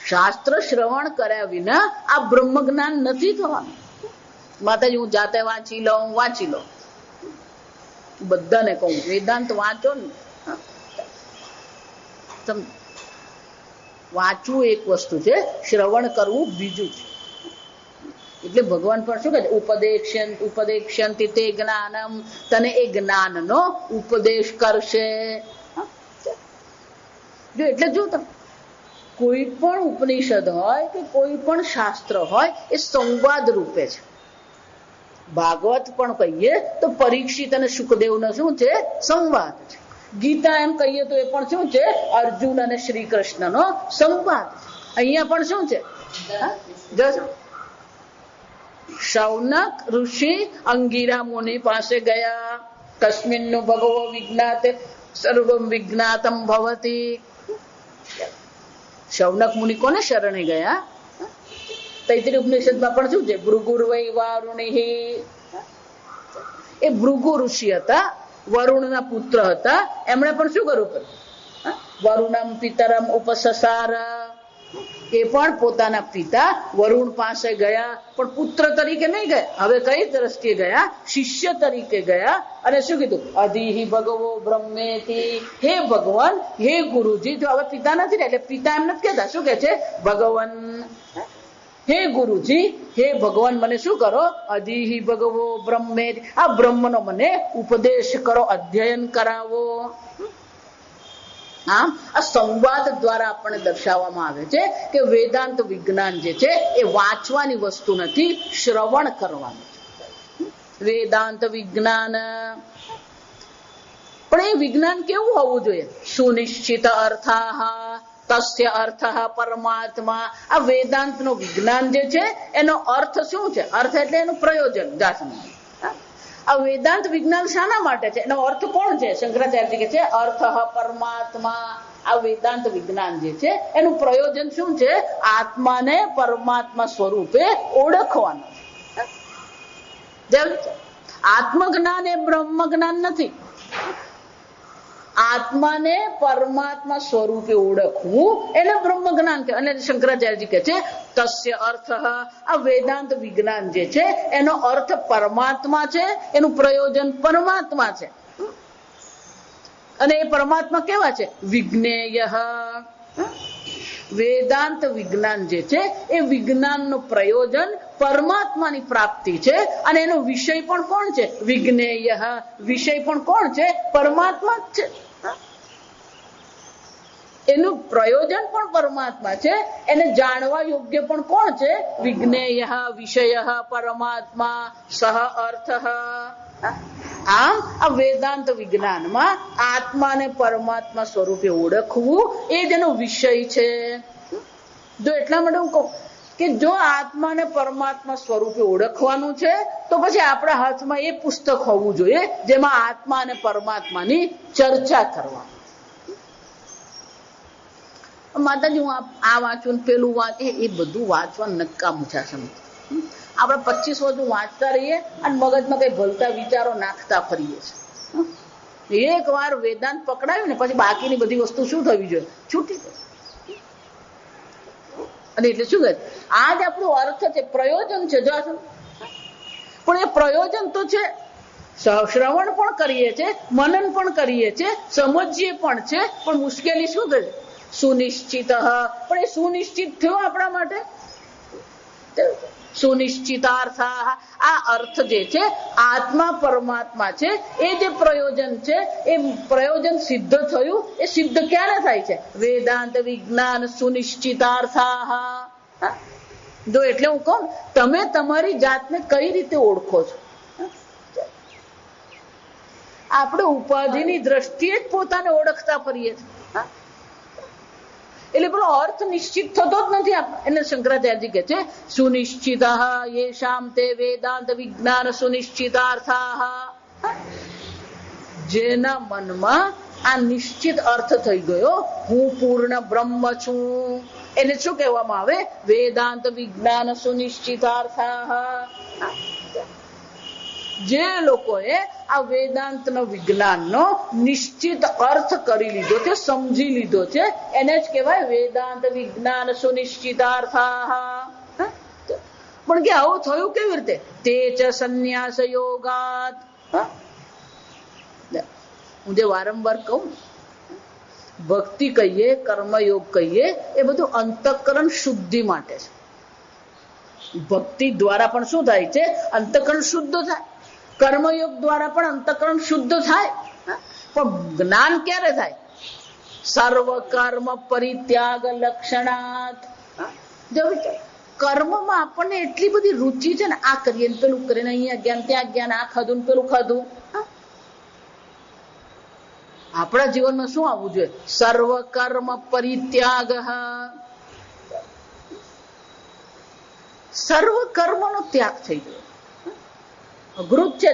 શાસ્ત્ર શ્રવણ કર્યા વિના આ બ્રહ્મ જ્ઞાન નથી થવાનું. માતાજી હું જાતે વાંચી લો, બધાને કહું વેદાંત વાંચો ને. વાંચવું એક વસ્તુ છે, શ્રવણ કરવું બીજું છે. એટલે ભગવાન પણ શું કહે છે? ઉપદેક્ષ્યંતિ તે જ્ઞાનમ. તને એ જ્ઞાનનો ઉપદેશ કરશે. જો એટલે જો તમે કોઈ પણ ઉપનિષદ હોય કે કોઈ પણ શાસ્ત્ર હોય એ સંવાદ રૂપે છે. ભાગવત પણ કહીએ તો પરીક્ષિત અને સુખદેવનો શું છે? સંવાદ છે. ગીતા એમ કહીએ તો એ પણ શું છે? અર્જુન અને શ્રી કૃષ્ણનો સંવાદ. અહીંયા પણ શું છે? શૌનક ઋષિ અંગીરા મુનિ પાસે ગયા. કસ્મિન્નુ ભગવો વિજ્ઞાતે સર્વમ વિજ્ઞાતમ ભવતી. શૌનક મુનિ કોને શરણે ગયા? તૈત્રીય ઉપનિષદમાં પણ શું છે? ભૃગુર્વૈ વારુણિ. એ ભૃગુ ઋષિ હતા, વરુણના પુત્ર હતા. એમણે પણ શું કરવું પડ્યું? વરુણમ પિતરમ ઉપસસાર. એ પણ પોતાના પિતા વરુણ પાસે ગયા, પણ પુત્ર તરીકે નહીં ગયા. હવે કઈ દ્રષ્ટિએ ગયા? શિષ્ય તરીકે ગયા. અને શું કીધું? અધિહિ ભગવો બ્રહ્મેતિ. હે ભગવાન, હે ગુરુજી. જો હવે પિતા નથી ને એટલે પિતા એમ નથી કહેતા. શું કે છે? ભગવાન. હે ગુરુજી, હે ભગવાન, મને શું કરો? અધિહિ ભગવો બ્રહ્મેતિ. આ બ્રહ્મનો મને ઉપદેશ કરો, અધ્યયન કરાવો. આમ આ સંવાદ દ્વારા આપણને દર્શાવવામાં આવે છે કે વેદાંત વિજ્ઞાન જે છે એ વાંચવાની વસ્તુ નથી, શ્રવણ કરવાનું. વેદાંત વિજ્ઞાન. પણ એ વિજ્ઞાન કેવું હોવું જોઈએ? સુનિશ્ચિત અર્થાઃ તસ્ય અર્થઃ પરમાત્મા. આ વેદાંતનો વિજ્ઞાન જે છે એનો અર્થ શું છે? અર્થ એટલે એનું પ્રયોજન. આ વેદાંત વિજ્ઞાન શાના માટે છે? એનો અર્થ કોણ છે? શંકરાચાર્ય કહે છે અર્થ પરમાત્મા. આ વેદાંત વિજ્ઞાન જે છે એનું પ્રયોજન શું છે? આત્માને પરમાત્મા સ્વરૂપે ઓળખવાનું. આત્મજ્ઞાન એ બ્રહ્મ જ્ઞાન નથી. આત્માને પરમાત્મા સ્વરૂપે ઓળખવું એને બ્રહ્મ જ્ઞાન કહે. અને શંકરાચાર્યજી કહે છે તસ્ય અર્થ. આ વેદાંત વિજ્ઞાન જે છે એનો અર્થ પરમાત્મા છે, એનું પ્રયોજન પરમાત્મા છે. અને એ પરમાત્મા કેવા છે? વિજ્ઞેય. વેદાંત વિજ્ઞાન જે છે એ વિજ્ઞાનનું પ્રયોજન પરમાત્માની પ્રાપ્તિ છે. અને એનો વિષય પણ કોણ છે? વિજ્ઞેય. વિષય પણ કોણ છે? પરમાત્મા જ છે. એનું પ્રયોજન પણ પરમાત્મા છે. એને જાણવા યોગ્ય પણ કોણ છે? વિજ્ઞેય વિષય પરમાત્મા સહ અર્થ. આમ આ વેદાંત વિજ્ઞાનમાં આત્માને પરમાત્મા સ્વરૂપે ઓળખવું એ જ એનો વિષય છે. જો એટલા માટે હું કહું કે જો આત્માને પરમાત્મા સ્વરૂપે ઓળખવાનું છે તો પછી આપણા હાથમાં એ પુસ્તક હોવું જોઈએ જેમાં આત્મા અને પરમાત્માની ચર્ચા કરવાની. માતાજી હું આ વાંચું પેલું વાંચ, એ બધું વાંચવા નકામું છે. આપણે 25 વર્ષ વાંચતા રહીએ અને મગજમાં કઈ ભલતા વિચારો નાખતા ફરીએ છીએ. એક વાર વેદાંત પકડાયું ને પછી બાકીની બધી વસ્તુ શું થવી જોઈએ? છૂટી જાય. અને એટલે શું કહે, આ જ આપણો અર્થ છે, પ્રયોજન છે. જો પણ એ પ્રયોજન તો છે, શ્રવણ પણ કરીએ છીએ, મનન પણ કરીએ છીએ, સમજીએ પણ છે, પણ મુશ્કેલી શું કહે, સુનિશ્ચિત. પણ એ સુનિશ્ચિત થયો આપણા માટે. સુનિશ્ચિતાર્થ, આ અર્થ જે છે આત્મા પરમાત્મા છે, એ જે પ્રયોજન છે એ પ્રયોજન સિદ્ધ થયું. એ સિદ્ધ ક્યારે થાય છે? વેદાંત વિજ્ઞાન સુનિશ્ચિતાર્થા. જો એટલે હું કહું, તમે તમારી જાતને કઈ રીતે ઓળખો છો? આપણે ઉપાધિની દ્રષ્ટિએ જ પોતાને ઓળખતા ફરીએ છીએ. એટલે પેલો અર્થ નિશ્ચિત થતો જ નથી. એને શંકરાચાર્યજી કહે છે સુનિશ્ચિત યેષામ તે વેદાંત વિજ્ઞાન સુનિશ્ચિતાર્થા. જેના મનમાં આ નિશ્ચિત અર્થ થઈ ગયો, હું પૂર્ણ બ્રહ્મ છું, એને શું કહેવામાં આવે? વેદાંત વિજ્ઞાન સુનિશ્ચિતાર્થા. જે લોકોએ આ વેદાંતનો વિજ્ઞાનનો નિશ્ચિત અર્થ કરી લીધો છે, સમજી લીધો છે, એને જ કહેવાય વેદાંત વિજ્ઞાન સુનિશ્ચિતાર્થા. પણ કે આવું થયું કેવી રીતે? તે ચ સંન્યાસ યોગાત. હું જે વારંવાર કહું, ભક્તિ કહીએ, કર્મયોગ કહીએ, એ બધું અંતઃકરણ શુદ્ધિ માટે છે. ભક્તિ દ્વારા પણ શું થાય છે? અંતઃકરણ શુદ્ધ થાય. કર્મયોગ દ્વારા પણ અંતઃકરણ શુદ્ધ થાય. પણ જ્ઞાન ક્યારે થાય? સર્વ કર્મ પરિત્યાગ લક્ષણાત. કર્મમાં આપણને એટલી બધી રુચિ છે ને, આ કરીએ ને પેલું કરીને, અહીંયા જ્ઞાન ત્યાં જ્ઞાન, આ ખાધું ને પેલું ખાધું. આપણા જીવનમાં શું આવવું જોઈએ? સર્વ કર્મ પરિત્યાગ. સર્વ કર્મનો ત્યાગ થઈ ગયો. અઘરું જ છે.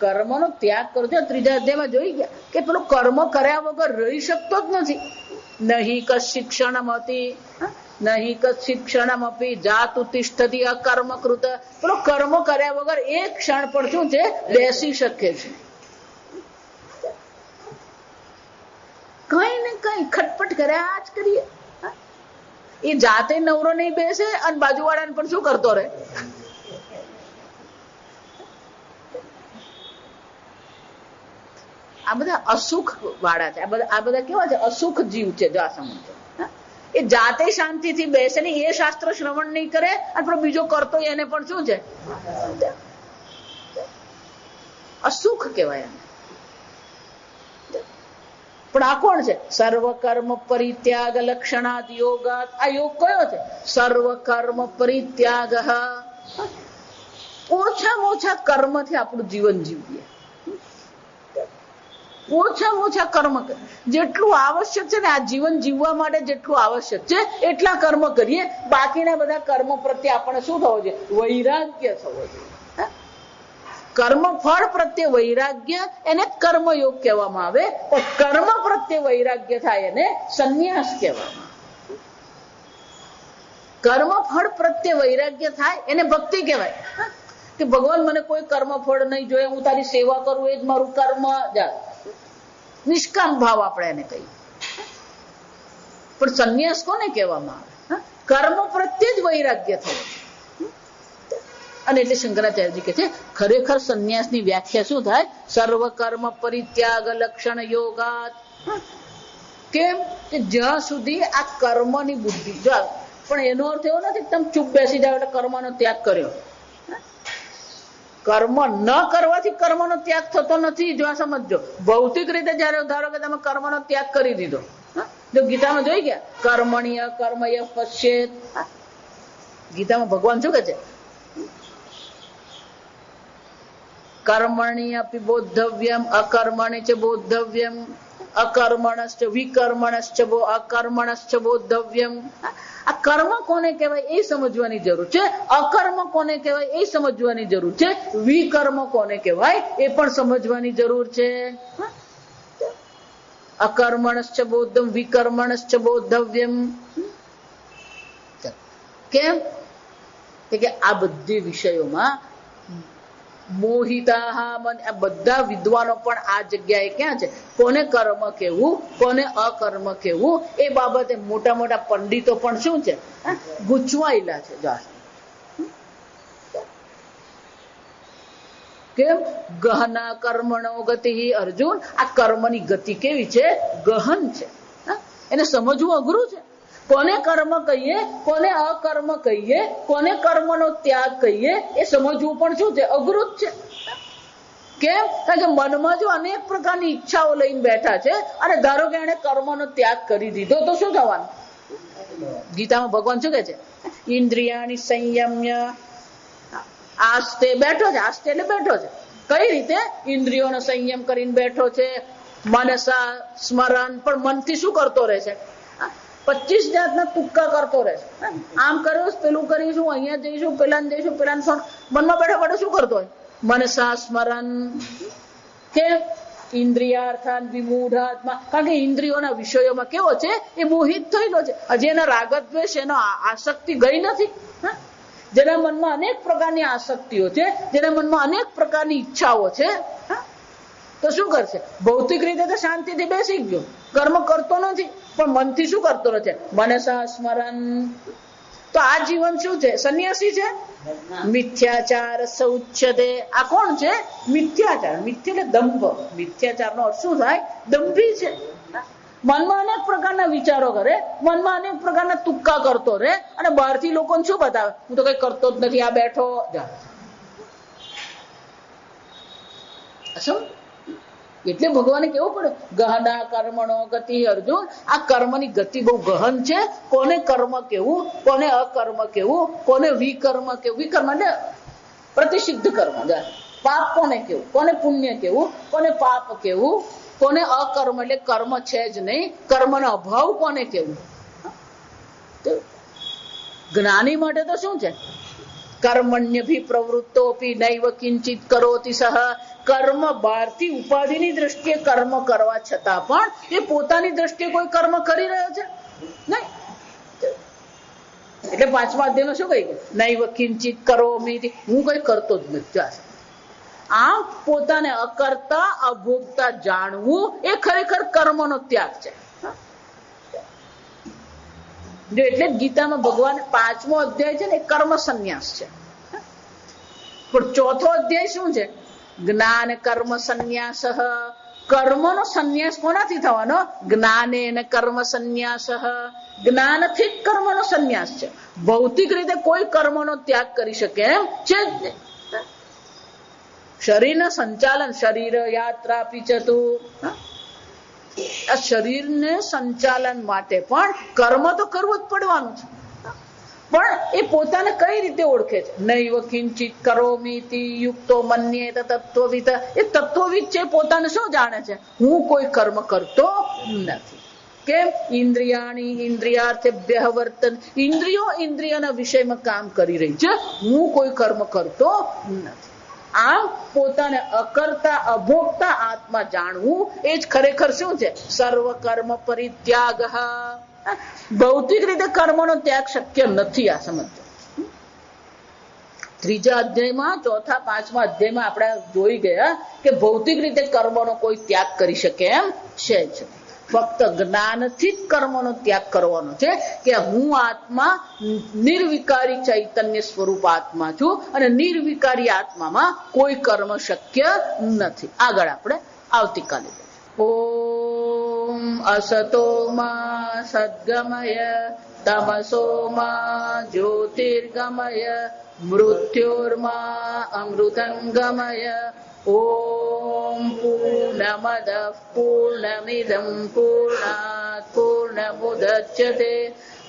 કર્મનો ત્યાગ કરો છો. ત્રીજા અધ્યાયમાં જોઈ ગયા કે પેલો કર્મ કર્યા વગર રહી શકતો જ નથી. નહીં કશિક્ષણમતી નહીં કશિક્ષણમપી જાતુ તિષ્ઠતિ અકર્મકૃત. પેલો કર્મ કર્યા વગર એક ક્ષણ પણ શું છે? બેસી શકે છે. કઈ ને કઈ ખટપટ કર્યા જ કરીએ. એ જાતે નવરો નહીં બેસે અને બાજુવાળાને પણ શું કરતો રહે? આ બધા અસુખ વાળા છે. આ બધા કેવા છે? અસુખ જીવ છે. જો આ સમજો, એ જાતે શાંતિથી બેસે ને, એ શાસ્ત્ર શ્રવણ નહીં કરે અને બીજો કરતો, એને પણ શું છે? અસુખ કહેવાય. પણ આ કોણ છે? સર્વ કર્મ પરિત્યાગ લક્ષણાત યોગાત. આ યોગ કયો છે? સર્વ કર્મ પરિત્યાગ. ઓછામાં ઓછા કર્મથી આપણું જીવન જીવીએ. ઓછામાં ઓછા કર્મ કરે. જેટલું આવશ્યક છે ને આ જીવન જીવવા માટે, જેટલું આવશ્યક છે એટલા કર્મ કરીએ. બાકીના બધા કર્મ પ્રત્યે આપણે શું થવો જોઈએ? વૈરાગ્ય થવો જોઈએ. કર્મ ફળ પ્રત્યે વૈરાગ્ય, એને કર્મયોગ કહેવામાં આવે. પણ કર્મ પ્રત્યે વૈરાગ્ય થાય એને સંન્યાસ કહેવામાં આવે. કર્મ ફળ પ્રત્યે વૈરાગ્ય થાય એને ભક્તિ કહેવાય. કે ભગવાન મને કોઈ કર્મ ફળ નહીં જોઈએ, હું તારી સેવા કરું, એ જ મારું કર્મ. નિષ્કામ ભાવ આપણે એને કહીએ. પણ સંન્યાસ કોને કહેવામાં આવે? કર્મ પ્રત્યે જ વૈરાગ્ય થવું. અને એટલે શંકરાચાર્યજી કહે છે ખરેખર સંન્યાસની વ્યાખ્યા શું થાય? સર્વ કર્મ પરિત્યાગ લક્ષણ યોગાત. કેમ કે જ્યાં સુધી આ કર્મની બુદ્ધિ, પણ એનો અર્થ એવો નથી તમે ચૂપ બેસી જાવ એટલે કર્મનો ત્યાગ કર્યો. કર્મ ન કરવાથી કર્મનો ત્યાગ થતો નથી. જો આ સમજો, ભૌતિક રીતે જયારે ધારો કે તમે કર્મનો ત્યાગ કરી દીધો, જો ગીતામાં જોઈ ગયા કર્મણીય કર્મય પશ્ચેત. ગીતામાં ભગવાન શું કહે છે? કર્મણ્ય અપી બોદ્ધવ્યમ અકર્મણ્ય ચ બોદ્ધવ્યમ અકર્મણશ્ચ વિકર્મણશ્ચ અકર્મણશ્ચ બોદ્ધવ્યમ. આ કર્મ કોને કહેવાય એ સમજવાની જરૂર છે. અકર્મ કોને કહેવાય એ સમજવાની જરૂર છે. વિકર્મ કોને કહેવાય એ પણ સમજવાની જરૂર છે. અકર્મણશ્ચ બોદ્ધમ વિકર્મણશ્ચ બોદ્ધવ્યમ. કેમ કે આ બધી વિષયોમાં મોહિતા આ બધા વિદ્વાનો પણ આ જગ્યાએ ક્યાં છે? કોને કર્મ કેવું, કોને અકર્મ કેવું, એ બાબતે મોટા મોટા પંડિતો પણ શું છે? ગૂંચવાયેલા છે. કેમ? ગહના કર્મણો ગતિ. અર્જુન, આ કર્મની ગતિ કેવી છે? ગહન છે. એને સમજવું અઘરું છે. કોને કર્મ કહીએ, કોને અકર્મ કહીએ, કોને કર્મનો ત્યાગ કહીએ, એ સમજવું પણ શું છે? અઘરું જ છે. કેમ? કારણ કે મનમાં જો અનેક પ્રકારની ઈચ્છાઓ લઈને બેઠા છે અને ધારો કે એને કર્મનો ત્યાગ કરી દીધો તો શું થવાનું? ગીતામાં ભગવાન શું કહે છે? ઇન્દ્રિયાની સંયમ્ય. આસ્તે બેઠો છે. આસ્તે એટલે બેઠો છે. કઈ રીતે? ઇન્દ્રિયોનો સંયમ કરીને બેઠો છે. મનસા સ્મરણ, પણ મનથી શું કરતો રહે છે? 25 જાતના તુક્કા કરતો રહે છે. આમ કર્યું, પેલું કરીશું, અહીંયા જઈશું, પેલા જઈશું, પેલા મનમાં બેઠો બેઠો શું કરતો હોય? મનસા સ્મરણ. કે ઇન્દ્રિયાર્થાન વિમૂઢાત્મા. કારણ કે ઇન્દ્રિયોના વિષયોમાં કેવો છે? એ મોહિત થયેલો છે. હજી એના રાગદ્વેષ, એનો આસક્તિ ગઈ નથી. જેના મનમાં અનેક પ્રકારની આસક્તિઓ છે, જેના મનમાં અનેક પ્રકારની ઈચ્છાઓ છે, તો શું કરશે? ભૌતિક રીતે તો શાંતિથી બેસી ગયો, કર્મ કરતો નથી, પણ મનથી શું કરતો રહે છે? મનસા સ્મરણ. તો આ જીવન શું છે? સંન્યાસી છે. મિથ્યાચાર સૌચ્યતે. આ કોણ છે? મિથ્યાચાર. મિથ્યા એટલે દંભ. મિથ્યાચાર નો અર્થ શું થાય? દંભી છે. મનમાં અનેક પ્રકારના વિચારો કરે, મનમાં અનેક પ્રકારના તુક્કા કરતો રહે અને બહારથી લોકોને શું બતાવે? હું તો કઈ કરતો જ નથી, આ બેઠો. એટલે ભગવાને કેવું પડે? ગહના કર્મણો ગતિ. અર્જુન, આ કર્મની ગતિ બહુ ગહન છે. કોને કર્મ કેવું, કોને અકર્મ કેવું, કોને વિકર્મ કેવું. વિકર્મ એટલે પ્રતિષિદ્ધ કર્મ. પાપ કોને કેવું, કોને પુણ્ય કેવું, કોને પાપ કેવું, કોને અકર્મ એટલે કર્મ છે જ નહીં, કર્મનો અભાવ કોને કેવું. જ્ઞાની માટે તો શું છે? કર્મણ્યભી પ્રવૃત્તોપી નૈવ કિંચિત કરોતિ સહ. કર્મ બહારથી ઉપાધિની દ્રષ્ટિએ કર્મ કરવા છતાં પણ એ પોતાની દ્રષ્ટિએ કોઈ કર્મ કરી રહ્યો છે નહીં. એટલે 5મા અધ્યાયમાં શું કહી ગયા? નૈવ કિંચિત કરોમિ. હું કઈ કરતો જ નથી. આમ પોતાને અકર્તા અભોગતા જાણવું એ ખરેખર કર્મનો ત્યાગ છે. જો એટલે જ ગીતામાં ભગવાન 5મો અધ્યાય છે ને એ કર્મ સંન્યાસ છે. પણ 4થો અધ્યાય શું છે? જ્ઞાન કર્મ સંન્યાસ. કર્મનો સંન્યાસ કોનાથી થવાનો? જ્ઞાને કર્મ સંન્યાસ. જ્ઞાનથી જ કર્મનો સંન્યાસ છે. ભૌતિક રીતે કોઈ કર્મનો ત્યાગ કરી શકે એમ છે જ નહીં. શરીરના સંચાલન, શરીર યાત્રા પીચતું. આ શરીરને સંચાલન માટે પણ કર્મ તો કરવું જ પડવાનું છે. પણ એ પોતાને કઈ રીતે ઓળખે છે? નૈવ કિંચિત કરોમિતિ યુક્તો મન્યેત તત્વવિદ. એ તત્વવિદ છે, પોતાને શું જાણે છે? હું કોઈ કર્મ કરતો નથી. કેમ? ઇન્દ્રિયાણી ઇન્દ્રિયાર્થેભ્યઃ વર્તન. ઇન્દ્રિયો ઇન્દ્રિયના વિષયમાં કામ કરી રહી છે, હું કોઈ કર્મ કરતો નથી. આમ પોતાને અકર્તા અભોગતા આત્મા જાણવું એ જ ખરેખર શું છે? સર્વ કર્મ પરિત્યાગ. ભૌતિક રીતે કર્મનો ત્યાગ શક્ય નથી. આ સમજો. 3જા અધ્યાયમાં, 4થા 5મા અધ્યાયમાં આપણે જોઈ ગયા કે ભૌતિક રીતે કર્મનો કોઈ ત્યાગ કરી શકે એમ છે જ. ફક્ત જ્ઞાનથી જ કર્મનો ત્યાગ કરવાનો છે કે હું આત્મા નિર્વિકારી ચૈતન્ય સ્વરૂપ આત્મા છું અને નિર્વિકારી આત્મામાં કોઈ કર્મ શક્ય નથી. આગળ આપણે આવતીકાલે. ઓમ અસતો માં સદ્ગમય તમસો માં જ્યોતિર્ગમય મૃત્યોર્મા અમૃતંગમય. ઓમ પૂર્ણમદ પૂર્ણમિદં પૂર્ણાત પૂર્ણમુદચ્યતે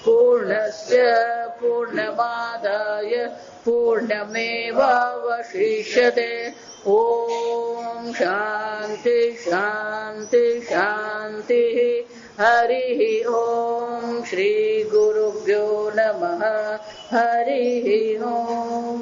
પૂર્ણસ્ય પૂર્ણમાદાય પૂર્ણમેવાવશિષ્યતે. ઓમ શાંતિ શાંતિ શાંતિ. હરિ ઓમ. શ્રી ગુરુભ્યો નમઃ. હરિ ઓમ.